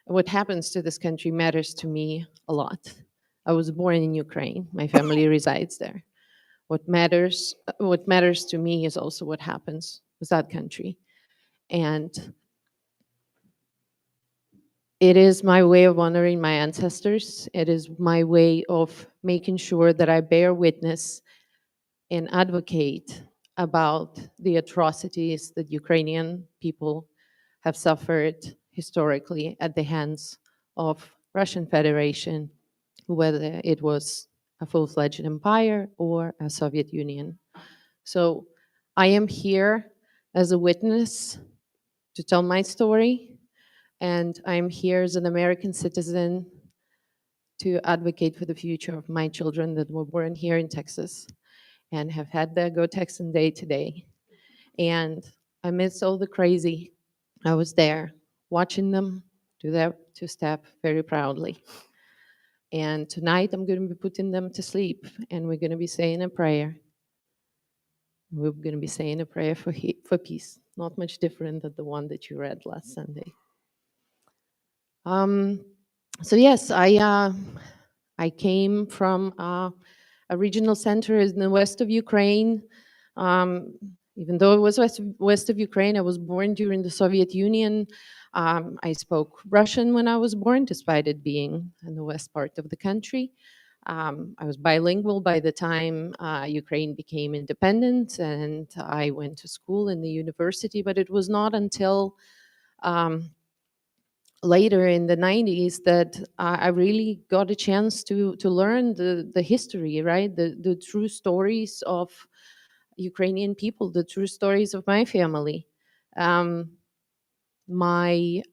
what happens to this country matters to me a lot. I was born in Ukraine. My family resides there. What matters to me is also what happens with that country. And it is my way of honoring my ancestors. It is my way of making sure that I bear witness and advocate about the atrocities that Ukrainian people have suffered historically at the hands of Russian Federation, whether it was a full-fledged empire or a Soviet Union. So I am here as a witness to tell my story, and I'm here as an American citizen to advocate for the future of my children that were born here in Texas and have had their Go Texan Day today. And amidst all the crazy, I was there watching them do their two-step very proudly. And tonight I'm going to be putting them to sleep, and we're going to be saying a prayer. We're going to be saying a prayer for peace, not much different than the one that you read last Sunday. So yes, I came from a regional center in the west of Ukraine. Even though it was west of Ukraine, I was born during the Soviet Union. I spoke Russian when I was born, despite it being in the west part of the country. I was bilingual by the time Ukraine became independent, and I went to school in the university, but it was not until later in the 90s that I really got a chance to learn the history, right? The true stories of Ukrainian people, the true stories of my family. My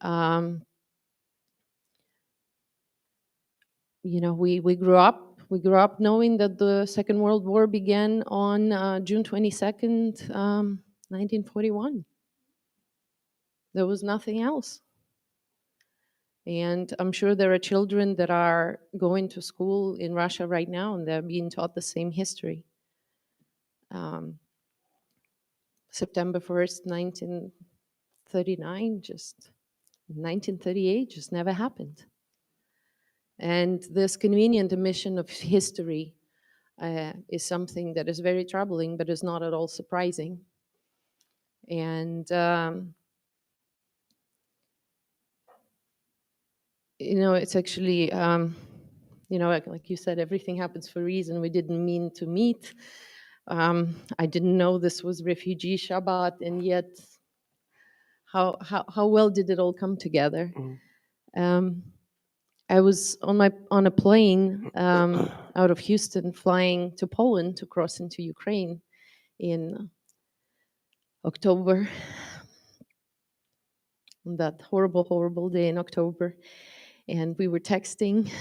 we grew up knowing that the Second World War began on June 22nd, 1941. There was nothing else. And I'm sure there are children that are going to school in Russia right now, and they're being taught the same history. September 1st, 1939, 1938 just never happened. And this convenient omission of history is something that is very troubling, but is not at all surprising. And, it's actually, like you said, everything happens for a reason. We didn't mean to meet. I didn't know this was Refugee Shabbat, and yet how well did it all come together? I was on a plane out of Houston flying to Poland to cross into Ukraine in October, on that horrible, horrible day in October. And we were texting.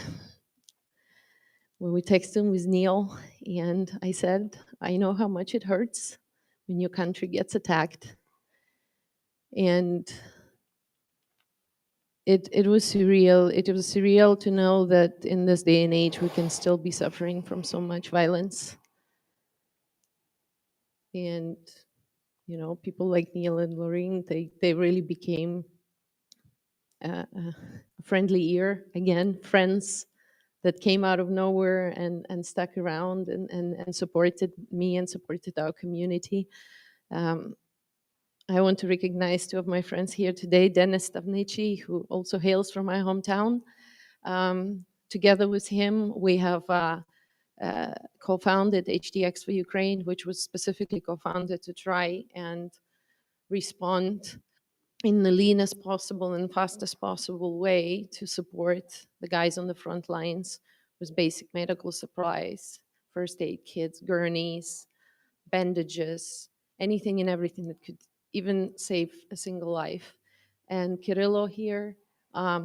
When we texted with Neil, and I said, I know how much it hurts when your country gets attacked. And it was surreal. It was surreal to know that in this day and age we can still be suffering from so much violence. And people like Neil and Laureen, they really became a friendly ear again, friends that came out of nowhere and stuck around and supported me and supported our community. I want to recognize two of my friends here today, Dennis Stavnici, who also hails from my hometown. Together with him, we have co-founded HDX for Ukraine, which was specifically co-founded to try and respond in the leanest possible and fastest possible way to support the guys on the front lines with basic medical supplies, first aid kits, gurneys, bandages, anything and everything that could even save a single life. And Kirillo here,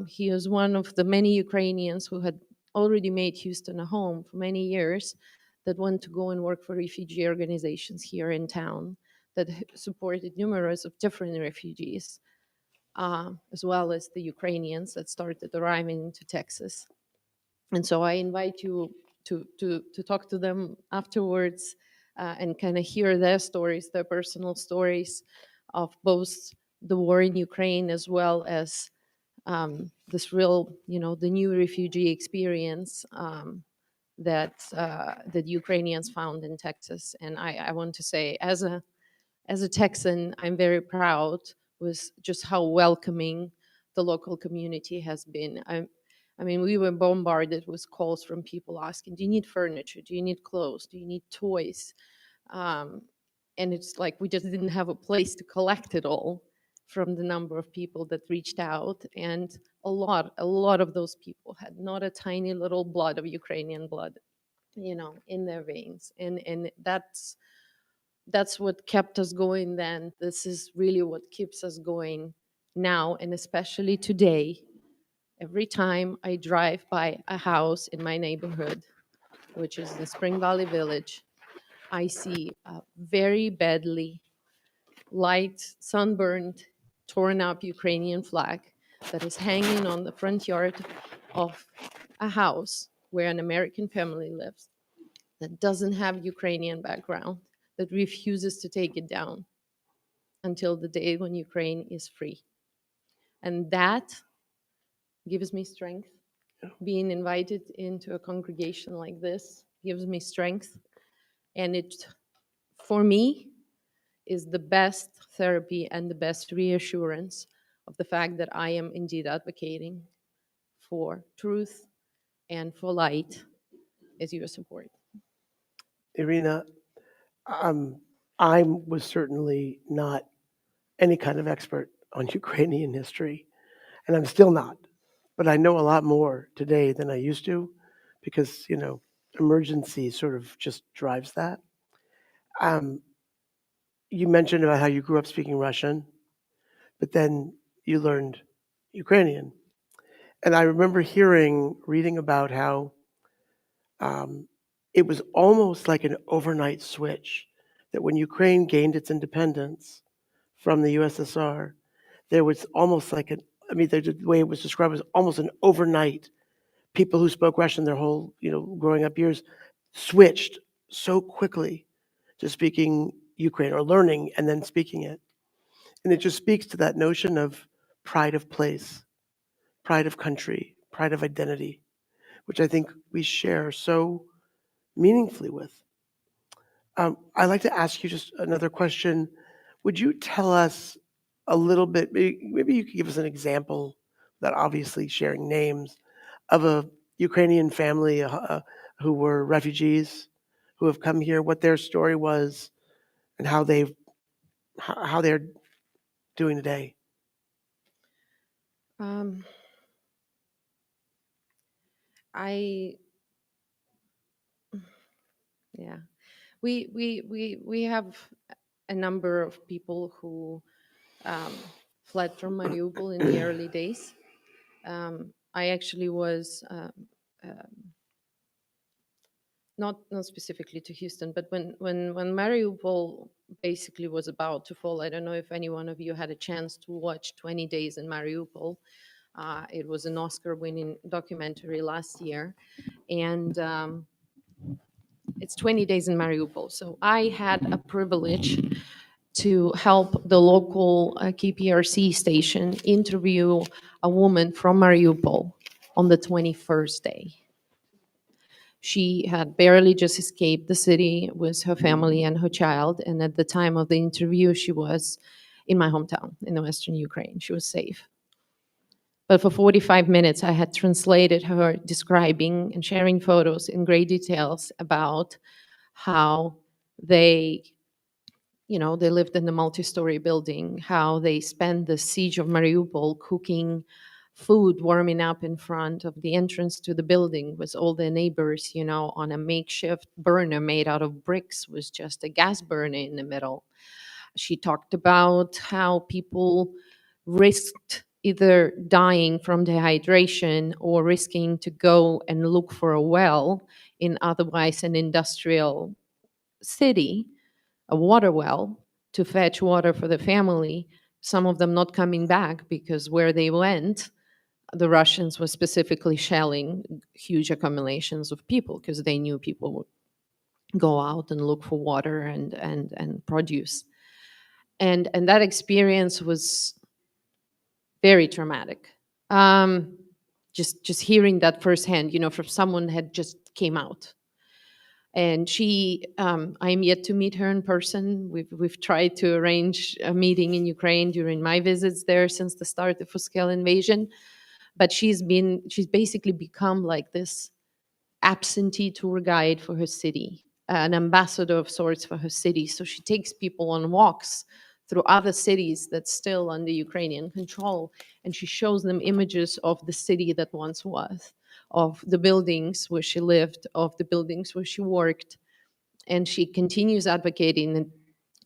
he is one of the many Ukrainians who had already made Houston a home for many years, that went to go and work for refugee organizations here in town that supported numerous of different refugees, as well as the Ukrainians that started arriving into Texas. And so I invite you to talk to them afterwards and kind of hear their stories, their personal stories of both the war in Ukraine as well as this real, the new refugee experience that Ukrainians found in Texas. And I want to say, as a Texan, I'm very proud with just how welcoming the local community has been. I mean, we were bombarded with calls from people asking, do you need furniture? Do you need clothes? Do you need toys? And it's like we just didn't have a place to collect it all from the number of people that reached out. And a lot of those people had not a tiny little blood of Ukrainian blood, in their veins. And that's what kept us going then. This is really what keeps us going now, and especially today. Every time I drive by a house in my neighborhood, which is the Spring Valley Village, I see a very badly light, sunburned, torn up Ukrainian flag that is hanging on the front yard of a house where an American family lives that doesn't have Ukrainian background, that refuses to take it down until the day when Ukraine is free. And that gives me strength. Being invited into a congregation like this gives me strength. And it, for me, is the best therapy and the best reassurance of the fact that I am indeed advocating for truth and for light as your support. Irina, I was certainly not any kind of expert on Ukrainian history, and I'm still not. But I know a lot more today than I used to because, emergency sort of just drives that. Um, you mentioned about how you grew up speaking Russian, but then you learned Ukrainian. And I remember reading about how um, it was almost like an overnight switch that when Ukraine gained its independence from the USSR, there was almost like the way it was described was almost an overnight. People who spoke Russian their whole, growing up years switched so quickly to speaking Ukraine or learning and then speaking it. And it just speaks to that notion of pride of place, pride of country, pride of identity, which I think we share so meaningfully with. I'd like to ask you just another question. Would you tell us a little bit, maybe you could give us an example, that obviously sharing names, of a Ukrainian family who were refugees, who have come here, what their story was, and how they're doing today? Um, I, yeah, we have a number of people who fled from Mariupol in the early days. I actually was not specifically to Houston, but when Mariupol basically was about to fall, I don't know if any one of you had a chance to watch 20 Days in Mariupol. It was an Oscar-winning documentary last year, and it's 20 Days in Mariupol. So I had a privilege to help the local KPRC station interview a woman from Mariupol on the 21st day. She had barely just escaped the city with her family and her child. And at the time of the interview, she was in my hometown in the Western Ukraine. She was safe. But for 45 minutes, I had translated her describing and sharing photos in great details about how they lived in a multi-story building, how they spent the siege of Mariupol cooking food, warming up in front of the entrance to the building with all the neighbors, on a makeshift burner made out of bricks with just a gas burner in the middle. She talked about how people risked either dying from dehydration or risking to go and look for a well in otherwise an industrial city, a water well, to fetch water for the family, some of them not coming back because where they went, the Russians were specifically shelling huge accumulations of people because they knew people would go out and look for water and produce. And that experience was very traumatic. Just hearing that firsthand, from someone had just came out. And I'm yet to meet her in person. We've tried to arrange a meeting in Ukraine during my visits there since the start of the full-scale invasion. But she's basically become like this absentee tour guide for her city, an ambassador of sorts for her city. So she takes people on walks through other cities that's still under Ukrainian control, and she shows them images of the city that once was, of the buildings where she lived, of the buildings where she worked. And she continues advocating and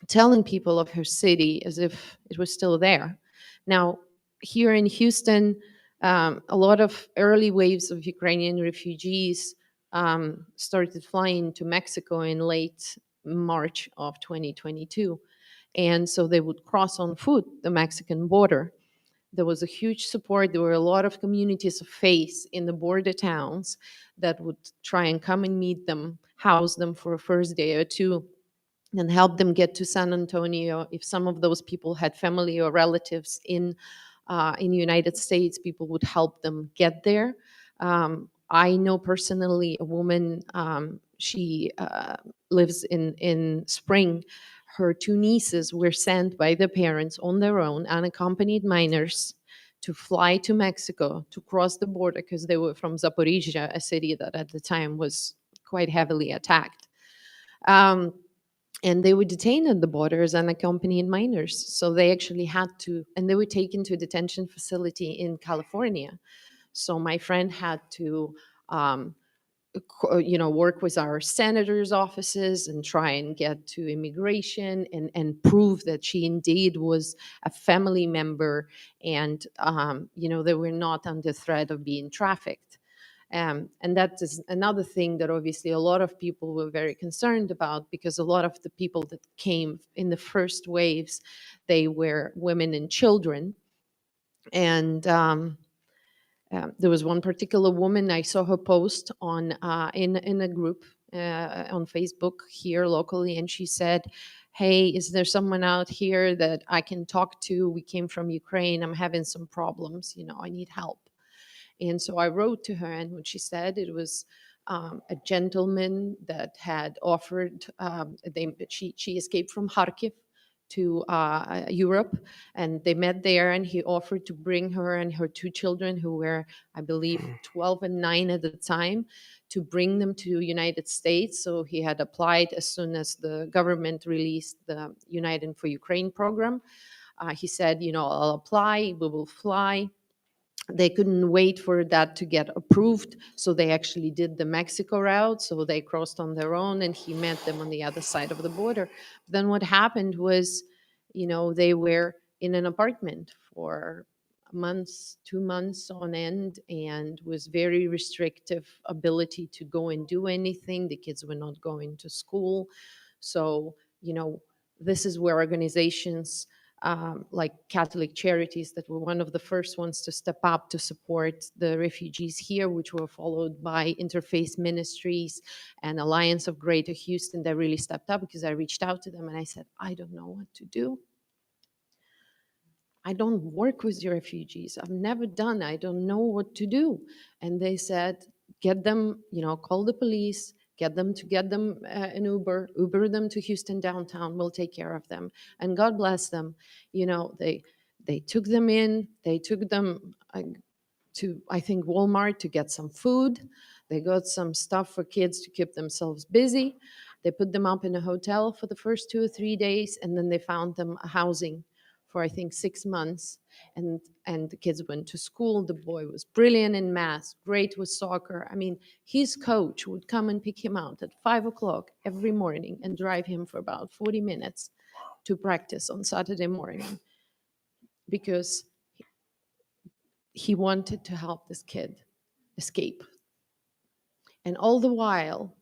telling people of her city as if it was still there. Now, here in Houston, a lot of early waves of Ukrainian refugees started flying to Mexico in late March of 2022. And so they would cross on foot the Mexican border. There was a huge support. There were a lot of communities of faith in the border towns that would try and come and meet them, house them for a first day or two, and help them get to San Antonio. If some of those people had family or relatives in the United States, people would help them get there. I know personally a woman. She lives in Spring. Her two nieces were sent by their parents on their own, unaccompanied minors, to fly to Mexico to cross the border because they were from Zaporizhia, a city that at the time was quite heavily attacked. And they were detained at the border as unaccompanied minors. So they actually had to, and they were taken to a detention facility in California. So my friend had to, work with our senators' offices and try and get to immigration and prove that she indeed was a family member and, they were not under threat of being trafficked. And that is another thing that obviously a lot of people were very concerned about, because a lot of the people that came in the first waves, they were women and children. And there was one particular woman, I saw her post on in a group on Facebook here locally, and she said, "Hey, is there someone out here that I can talk to? We came from Ukraine. I'm having some problems. I need help." And so I wrote to her, and what she said, it was a gentleman that had offered. She escaped from Kharkiv to Europe, and they met there. And he offered to bring her and her two children, who were, I believe, 12 and 9 at the time, to bring them to United States. So he had applied as soon as the government released the United for Ukraine program. He said, "I'll apply. We will fly." They couldn't wait for that to get approved, so they actually did the Mexico route. So they crossed on their own, and he met them on the other side of the border. But then what happened was, they were in an apartment for months, 2 months on end, and was very restrictive ability to go and do anything. The kids were not going to school. So, this is where organizations like Catholic Charities, that were one of the first ones to step up to support the refugees here, which were followed by Interfaith Ministries and Alliance of Greater Houston, that really stepped up, because I reached out to them and I said, "I don't know what to do. I don't work with the refugees. I've never done. I don't know what to do." And they said, "Get them, call the police, get them an Uber them to Houston downtown. We'll take care of them." And God bless them. They took them in. They took them to, I think, Walmart to get some food. They got some stuff for kids to keep themselves busy. They put them up in a hotel for the first 2 or 3 days, and then they found them a housing for, I think, 6 months. And the kids went to school. The boy was brilliant in math, great with soccer. I mean, his coach would come and pick him out at 5 o'clock every morning and drive him for about 40 minutes to practice on Saturday morning, because he wanted to help this kid escape. And all the while,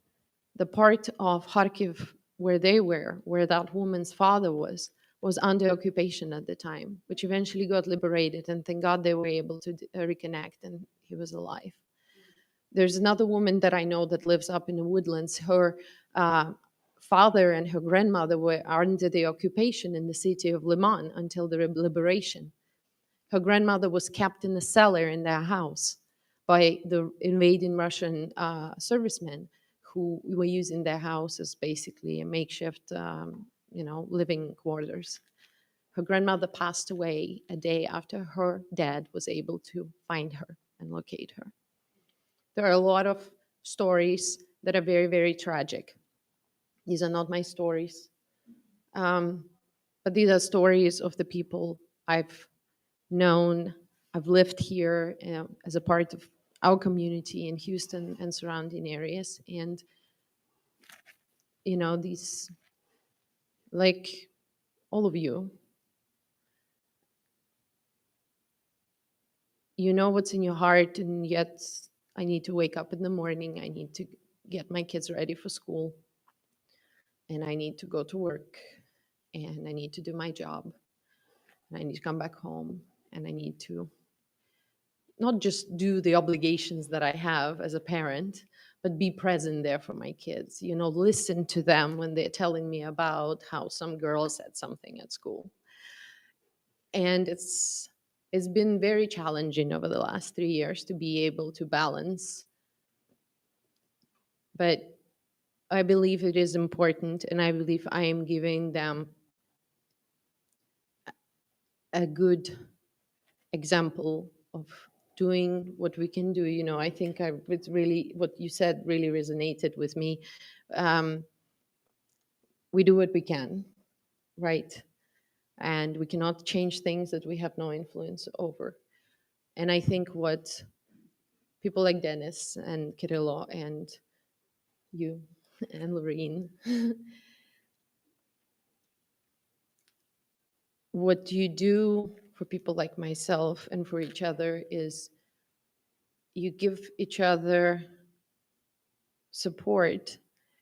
the part of Kharkiv where they were, where that woman's father was under occupation at the time, which eventually got liberated. And thank God they were able to reconnect, and he was alive. There's another woman that I know that lives up in the woodlands. Her father and her grandmother were under the occupation in the city of Liman until the liberation. Her grandmother was kept in a cellar in their house by the invading Russian servicemen, who were using their house as basically a makeshift, living quarters. Her grandmother passed away a day after her dad was able to find her and locate her. There are a lot of stories that are very, very tragic. These are not my stories, but these are stories of the people I've known. I've lived here as a part of our community in Houston and surrounding areas. And, these, like all of you, you know what's in your heart, and yet I need to wake up in the morning. I need to get my kids ready for school, and I need to go to work, and I need to do my job, and I need to come back home, and I need to not just do the obligations that I have as a parent, but be present there for my kids. You know, listen to them when they're telling me about how some girl said something at school. And it's been very challenging over the last 3 years to be able to balance. But I believe it is important, and I believe I am giving them a good example of doing what we can do. You know, I think it's really, what you said really resonated with me. We do what we can, right? And we cannot change things that we have no influence over. And I think what people like Dennis and Kirilo and you and Lorene, what you do for people like myself and for each other is you give each other support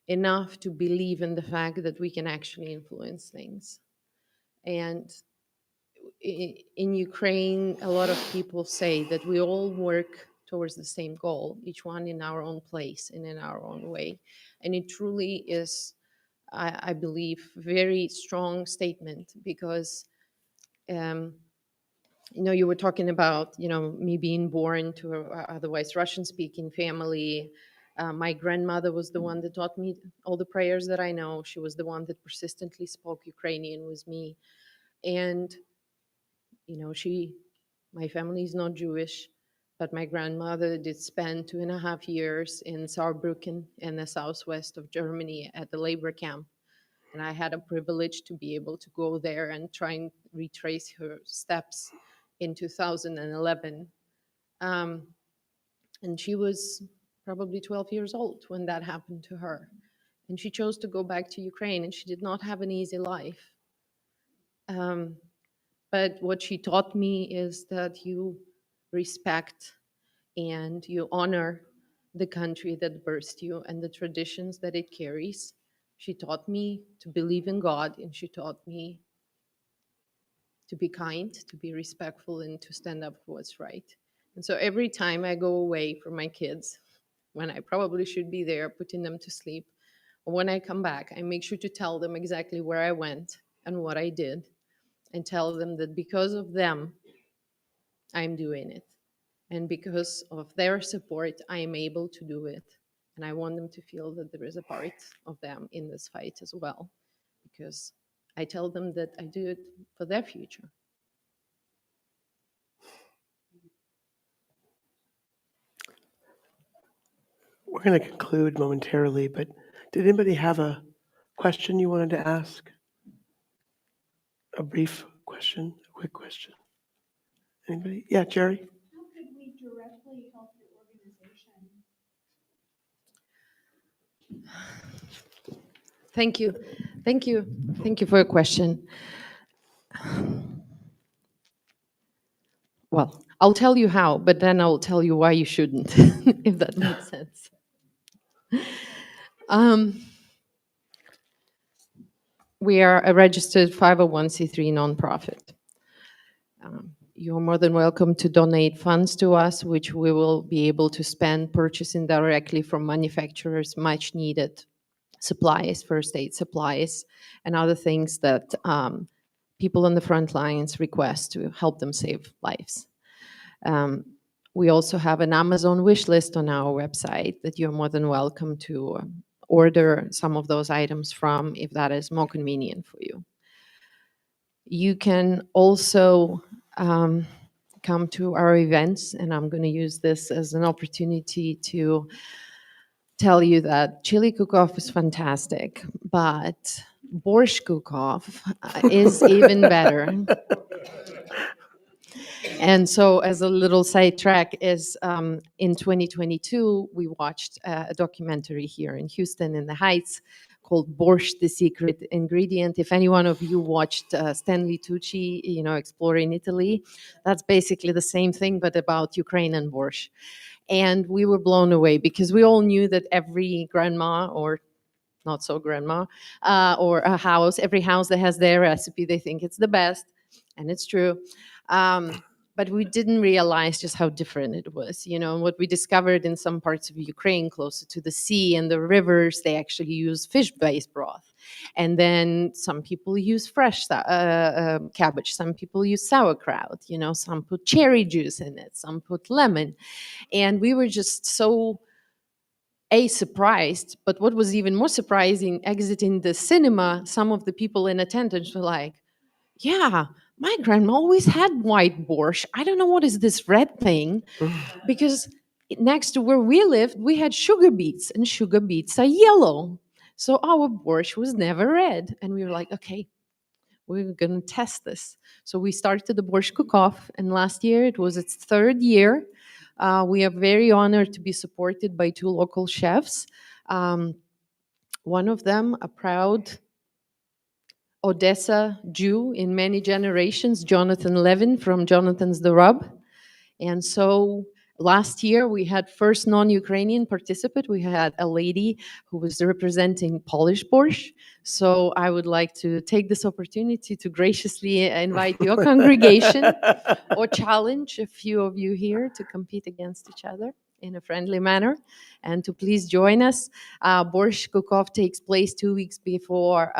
enough to believe in the fact that we can actually influence things. And in Ukraine, a lot of people say that we all work towards the same goal, each one in our own place and in our own way. And it truly is, I believe, very strong statement, because you know, you were talking about, you know, me being born to a otherwise Russian-speaking family. My grandmother was the one that taught me all the prayers that I know. She was the one that persistently spoke Ukrainian with me. And, you know, my family is not Jewish, but my grandmother did spend 2.5 years in Saarbrücken in the southwest of Germany at the labor camp. And I had a privilege to be able to go there and try and retrace her steps in 2011. And she was probably 12 years old when that happened to her. And she chose to go back to Ukraine, and she did not have an easy life. But what she taught me is that you respect and you honor the country that birthed you and the traditions that it carries. She taught me to believe in God, and she taught me to be kind, to be respectful, and to stand up for what's right. And so every time I go away from my kids, when I probably should be there putting them to sleep, or when I come back, I make sure to tell them exactly where I went and what I did, and tell them that because of them, I'm doing it. And because of their support, I am able to do it. And I want them to feel that there is a part of them in this fight as well, because I tell them that I do it for their future. We're going to conclude momentarily, but did anybody have a question you wanted to ask? A brief question, a quick question? Anybody? Yeah, Jerry? How could we directly help the organization? Thank you. Thank you. Thank you for your question. Well, I'll tell you how, but then I'll tell you why you shouldn't, if that makes sense. We are a registered 501c3 nonprofit. You're more than welcome to donate funds to us, which we will be able to spend purchasing directly from manufacturers much needed supplies, first aid supplies, and other things that people on the front lines request to help them save lives. We also have an Amazon wish list on our website that you're more than welcome to order some of those items from, if that is more convenient for you. You can also come to our events, and I'm going to use this as an opportunity to tell you that chili cook-off is fantastic, but borscht cook-off is even better. And so, as a little sidetrack, is in 2022, we watched a documentary here in Houston in the Heights called Borscht, the Secret Ingredient. If any one of you watched Stanley Tucci, you know, Exploring Italy, that's basically the same thing, but about Ukraine and borscht. And we were blown away because we all knew that every grandma, or not so grandma, or a house, every house that has their recipe, they think it's the best, and it's true. but we didn't realize just how different it was. You know, what we discovered in some parts of Ukraine closer to the sea and the rivers, they actually use fish-based broth. And then some people use fresh cabbage, some people use sauerkraut, you know, some put cherry juice in it, some put lemon. And we were just so surprised, but what was even more surprising, exiting the cinema, some of the people in attendance were like, yeah, my grandma always had white borscht. I don't know what is this red thing, because next to where we lived, we had sugar beets, and sugar beets are yellow. So our borscht was never red. And we were like, okay, we're going to test this. So we started the Borscht Cook-Off, and last year it was its third year. We are very honored to be supported by 2 local chefs. One of them, a proud Odessa Jew in many generations, Jonathan Levin from Jonathan's The Rub. And so last year we had first non-Ukrainian participant. We had a lady who was representing Polish borscht. So I would like to take this opportunity to graciously invite your congregation or challenge a few of you here to compete against each other in a friendly manner, and to please join us. Borscht Cook-Off takes place 2 weeks before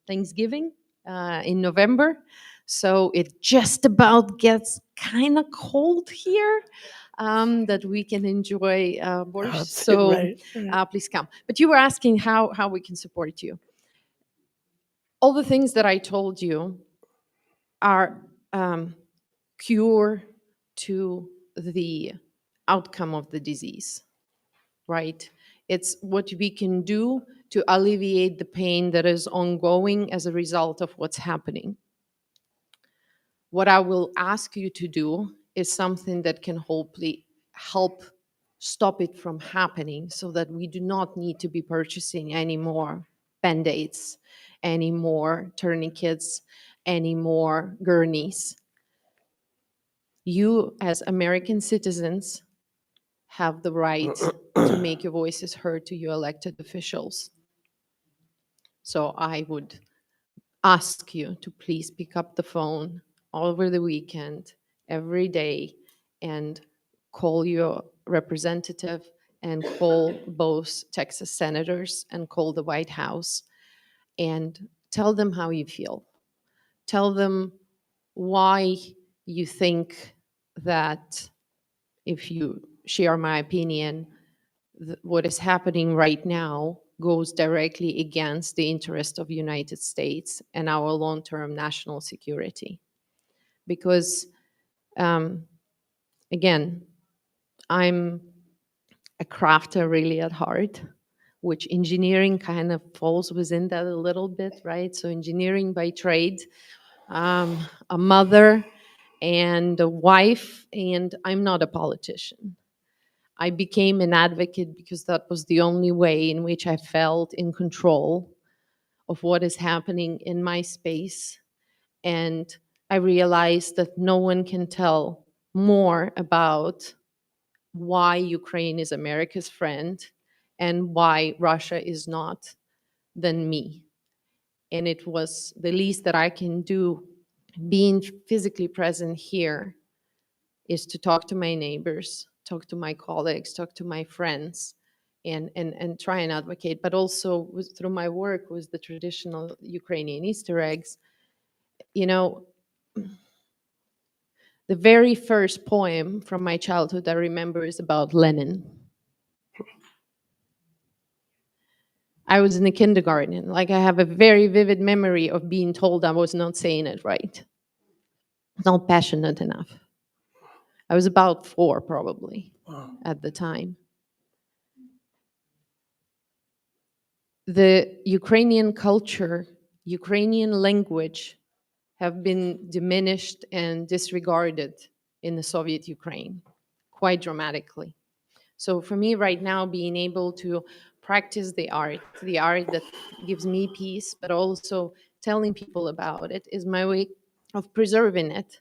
Thanksgiving in November. So it just about gets kind of cold here, that we can enjoy borscht. That's it, So right. please come. But you were asking how we can support you. All the things that I told you are cure to the outcome of the disease, right? It's what we can do to alleviate the pain that is ongoing as a result of what's happening. What I will ask you to do is something that can hopefully help stop it from happening, so that we do not need to be purchasing any more Band-Aids, any more tourniquets, any more gurneys. You, as American citizens, have the right to make your voices heard to your elected officials. So I would ask you to please pick up the phone over the weekend, every day, and call your representative, and call both Texas senators, and call the White House, and tell them how you feel. Tell them why you think that, if you share my opinion, what is happening right now goes directly against the interest of the United States and our long-term national security. Because, again, I'm a crafter really at heart, which engineering kind of falls within that a little bit, right? So engineering by trade, a mother and a wife, and I'm not a politician. I became an advocate because that was the only way in which I felt in control of what is happening in my space. And I realized that no one can tell more about why Ukraine is America's friend and why Russia is not than me. And it was the least that I can do, being physically present here, is to talk to my neighbors, talk to my colleagues, talk to my friends, and try and advocate. But also through my work with the traditional Ukrainian Easter eggs, you know, the very first poem from my childhood I remember is about Lenin. I was in the kindergarten. Like, I have a very vivid memory of being told I was not saying it right, not passionate enough. I was about 4 probably at the time. The Ukrainian culture, Ukrainian language have been diminished and disregarded in the Soviet Ukraine quite dramatically. So for me right now, being able to practice the art that gives me peace, but also telling people about it, is my way of preserving it.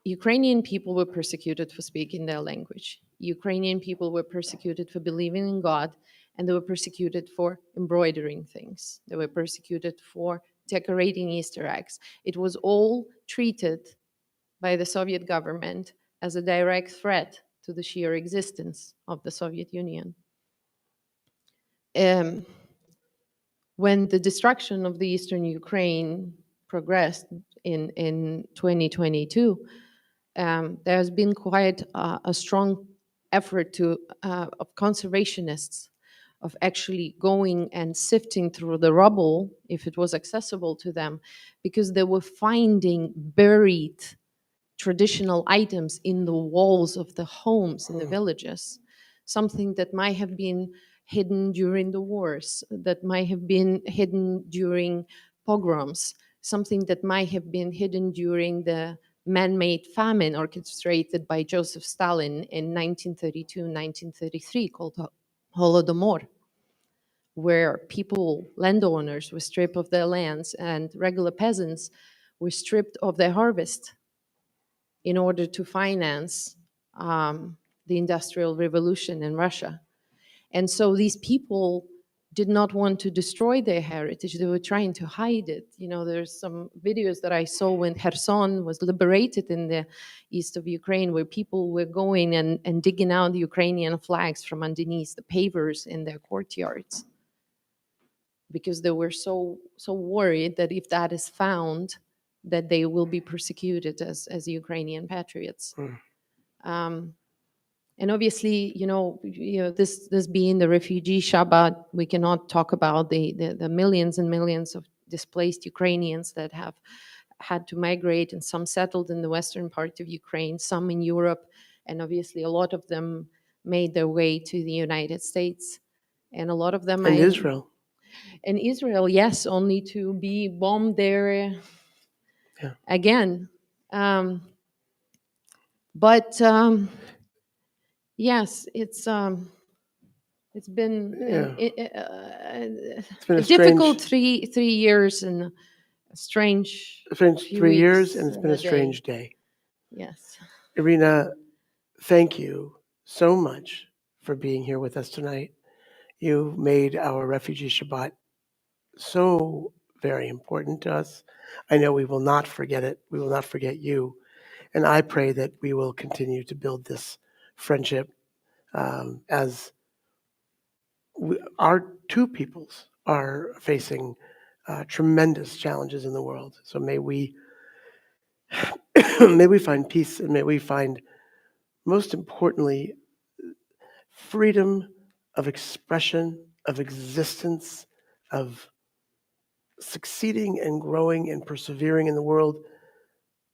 Ukrainian people were persecuted for speaking their language. Ukrainian people were persecuted for believing in God, and they were persecuted for embroidering things. They were persecuted for decorating Easter eggs. It was all treated by the Soviet government as a direct threat to the sheer existence of the Soviet Union. When the destruction of the eastern Ukraine progressed in 2022, there has been quite a strong effort of conservationists of actually going and sifting through the rubble, if it was accessible to them, because they were finding buried traditional items in the walls of the homes in the villages, something that might have been hidden during the wars, that might have been hidden during pogroms, something that might have been hidden during the man-made famine orchestrated by Joseph Stalin in 1932-1933 called Holodomor, where people, landowners, were stripped of their lands and regular peasants were stripped of their harvest in order to finance the Industrial Revolution in Russia. And so these people did not want to destroy their heritage. They were trying to hide it. You know, there's some videos that I saw when Kherson was liberated in the east of Ukraine, where people were going and digging out the Ukrainian flags from underneath the pavers in their courtyards, because they were so worried that if that is found, that they will be persecuted as Ukrainian patriots. And obviously, this being the refugee Shabbat, we cannot talk about the millions and millions of displaced Ukrainians that have had to migrate, and some settled in the western part of Ukraine, some in Europe, and obviously a lot of them made their way to the United States, and a lot of them And Israel. in Israel, yes, only to be bombed there again. But yes, it's been It's been a difficult 3 years and a strange few 3 years, weeks and it's been a day. strange day. Yes. Irina, thank you so much for being here with us tonight. You made our Refugee Shabbat so very important to us. I know we will not forget it. We will not forget you. And I pray that we will continue to build this friendship as our two peoples are facing tremendous challenges in the world. So may we may we find peace, and may we find, most importantly, freedom of expression, of existence, of succeeding and growing and persevering in the world.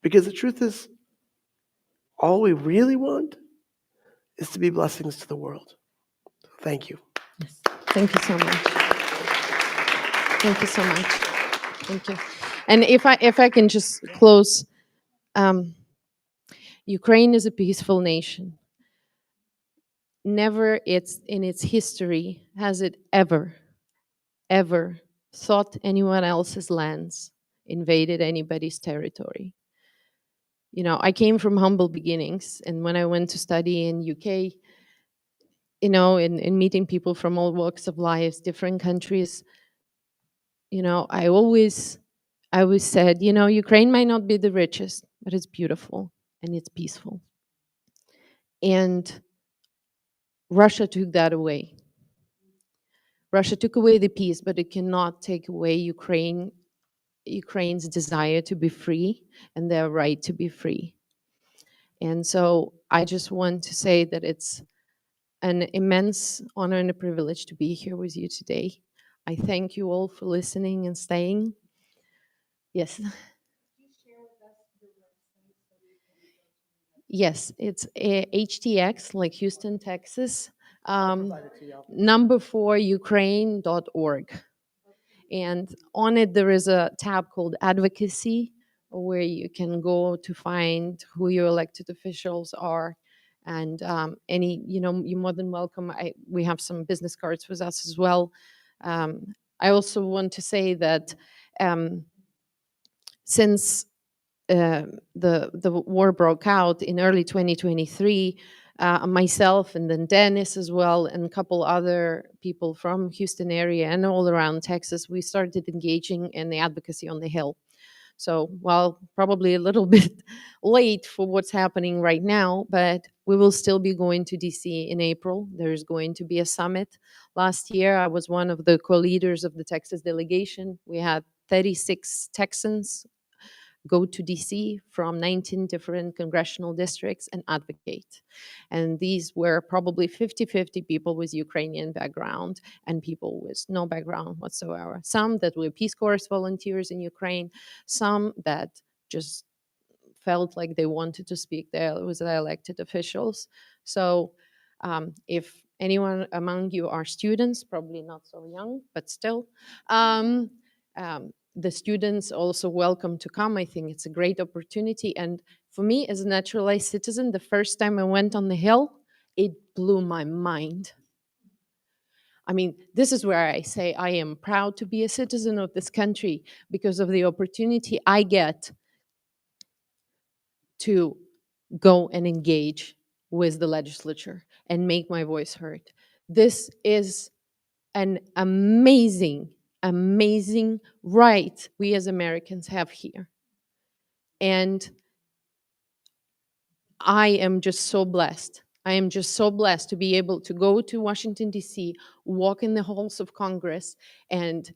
Because the truth is, all we really want is to be blessings to the world. Thank you. Yes. Thank you so much. Thank you so much. Thank you. And if I can just close, Ukraine is a peaceful nation. Never in its history has it ever thought anyone else's lands invaded anybody's territory. You know, I came from humble beginnings, and when I went to study in UK, you know, in meeting people from all walks of life, different countries, you know, I always said, you know, Ukraine might not be the richest, but it's beautiful and it's peaceful. And Russia took that away. Russia took away the peace, but it cannot take away Ukraine's desire to be free and their right to be free. And so I just want to say that it's an immense honor and a privilege to be here with you today. I thank you all for listening and staying. Yes. Yes, it's HTX, like Houston, Texas, number 4 Ukraine.org. And on it, there is a tab called Advocacy, where you can go to find who your elected officials are. And you're more than welcome. We have some business cards with us as well. I also want to say that since the war broke out in early 2023, myself and then Dennis as well, and a couple other people from Houston area and all around Texas, we started engaging in the advocacy on the Hill. So, while probably a little bit late for what's happening right now, but we will still be going to DC in April. There's going to be a summit. Last year, I was one of the co-leaders of the Texas delegation. We had 36 Texans go to DC from 19 different congressional districts and advocate. And these were probably 50-50 people with Ukrainian background and people with no background whatsoever. Some that were Peace Corps volunteers in Ukraine, some that just felt like they wanted to speak there with the elected officials. So if anyone among you are students, probably not so young, but still, the students also welcome to come. I think it's a great opportunity. And for me, as a naturalized citizen, the first time I went on the Hill, it blew my mind. I mean, this is where I say I am proud to be a citizen of this country because of the opportunity I get to go and engage with the legislature and make my voice heard. This is an amazing, amazing right we as Americans have here. And I am just so blessed. I am just so blessed to be able to go to Washington, D.C., walk in the halls of Congress, and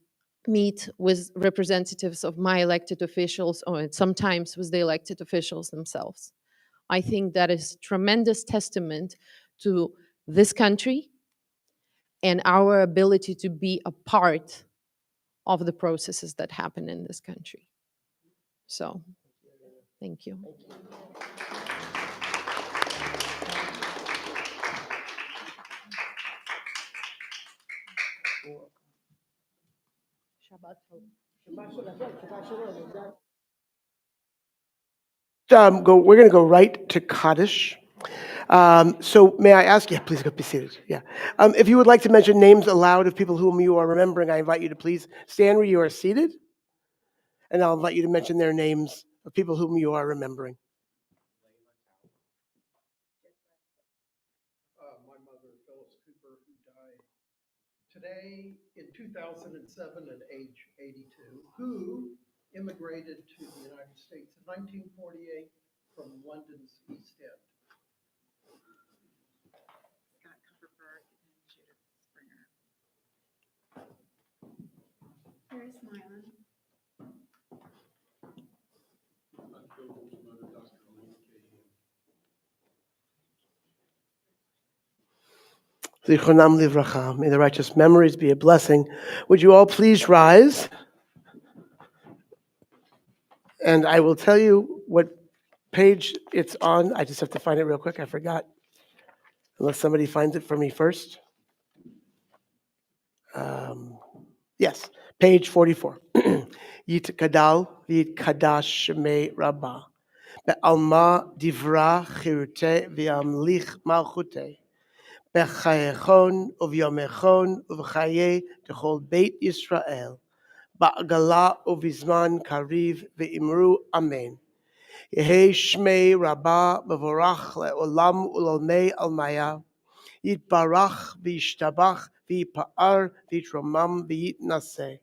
meet with representatives of my elected officials, or sometimes with the elected officials themselves. I think that is tremendous testament to this country and our ability to be a part of the processes that happen in this country. So, thank you. We're going to go right to Kaddish. So may I ask, yeah, please go be seated. Yeah. If you would like to mention names aloud of people whom you are remembering, I invite you to please stand where you are seated. And I'll invite you to mention their names of people whom you are remembering. My mother, Phyllis Cooper, who died today in 2007 at age 82, who immigrated to the United States in 1948 from London's East End. Scott Kupperberg and Judith Springer. Very smiling. Zichronam livracha. May the righteous memories be a blessing. Would you all please rise? And I will tell you what page it's on. I just have to find it real quick. I forgot. Unless somebody finds it for me first. Yes, page 44. Yitkadal v'yitkadash shemei rabbah. Be'alma divra chirute v'yamlich malchute. Bechayechon uvyomechon uvchaye techol beit Yisrael. Ba'gala uvizman kariv ve'imru amen. Yehi shmei rabbah bevorach le'olam u'lolmei almaya. Yitbarach v'yishtabach v'yipa'ar v'yitromam v'yitnaseh.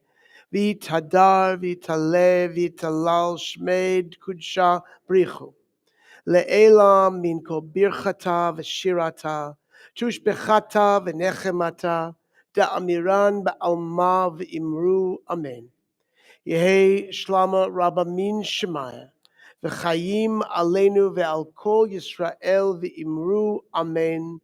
V'yitadar v'yitaleh v'yitalal shmed kudsha brichu. Le'elam min kol birchata v'shirata. Tushbechata v'nechemata. Da'amiran ba'alma v'imru amen. Yehi shlama rabba min shemaya. V'chayim aleinu ve'al kol Yisrael v'imru amen.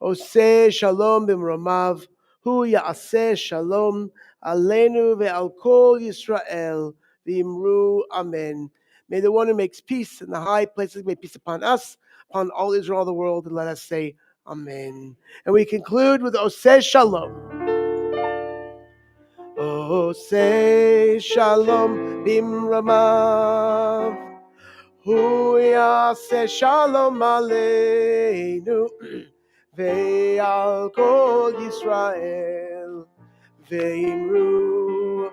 Oseh shalom b'mromav, hu ya'aseh shalom aleinu ve'al kol Yisrael v'imru amen. May the one who makes peace in the high places make peace upon us, upon all Israel of the world, and let us say amen. And we conclude with Oseh shalom. Oseh shalom b'mromav, hu ya'aseh shalom aleinu ve'al kol Yisrael ve'imru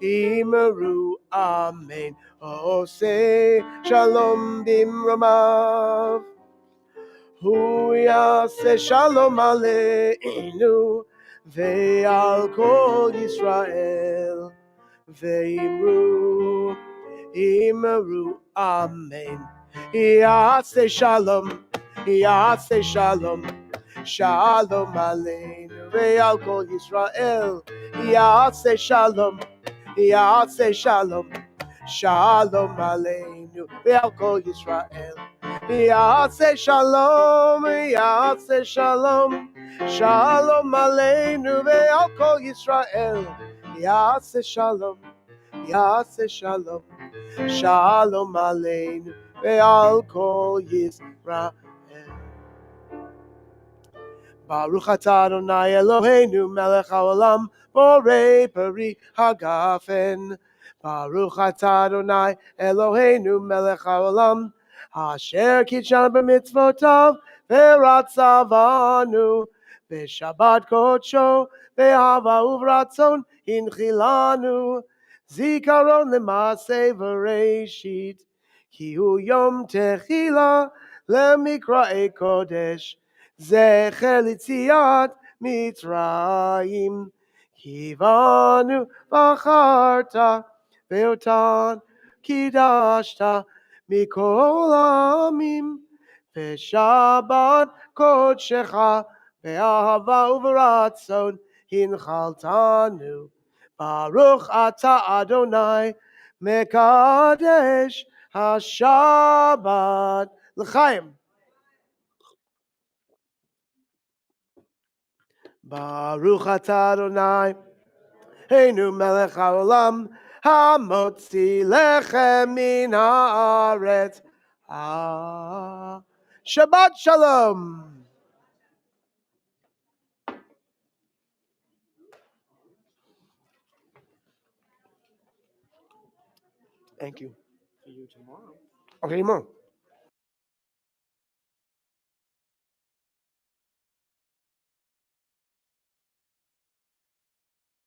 imru amen. Oseh shalom b'mromav, הוא יעשה שלום עלינו ועל כל ישראל, ואמרו אמן. יעשה שלום, יעשה שלום, שלום עלינו ועל כל ישראל, יעשה שלום, יעשה שלום, שלום עלינו ועל כל ישראל. יעשה שלום, יעשה שלום, שלום עלינו ועל כל ישראל. יעשה שלום, יעשה שלום, שלום עלינו ועל כל ישראל. ברוך אתה אדוני אלוהינו מלך העולם בורא פרי הגפן. ברוך אתה אדוני אלוהינו מלך העולם אשר קידשנו במצוותיו ורצה בנו בשבת קודשו באהבה וברצון הנחילנו זיכרון למעשה בראשית כי הוא יום תחילה למקראי קודש זכר ליציאת מצרים כי בנו בחרת ואותן קידשת מכל העמים בשבת קודשך באהבה וברצון הנחלתנו. ברוך אתה אדוני מקדש השבת. לחיים. ברוך אתה אדוני אלוהינו מלך העולם המוציא לחם מן הארץ. Shabbat Shalom. Thank you. See you tomorrow. Okay, tomorrow.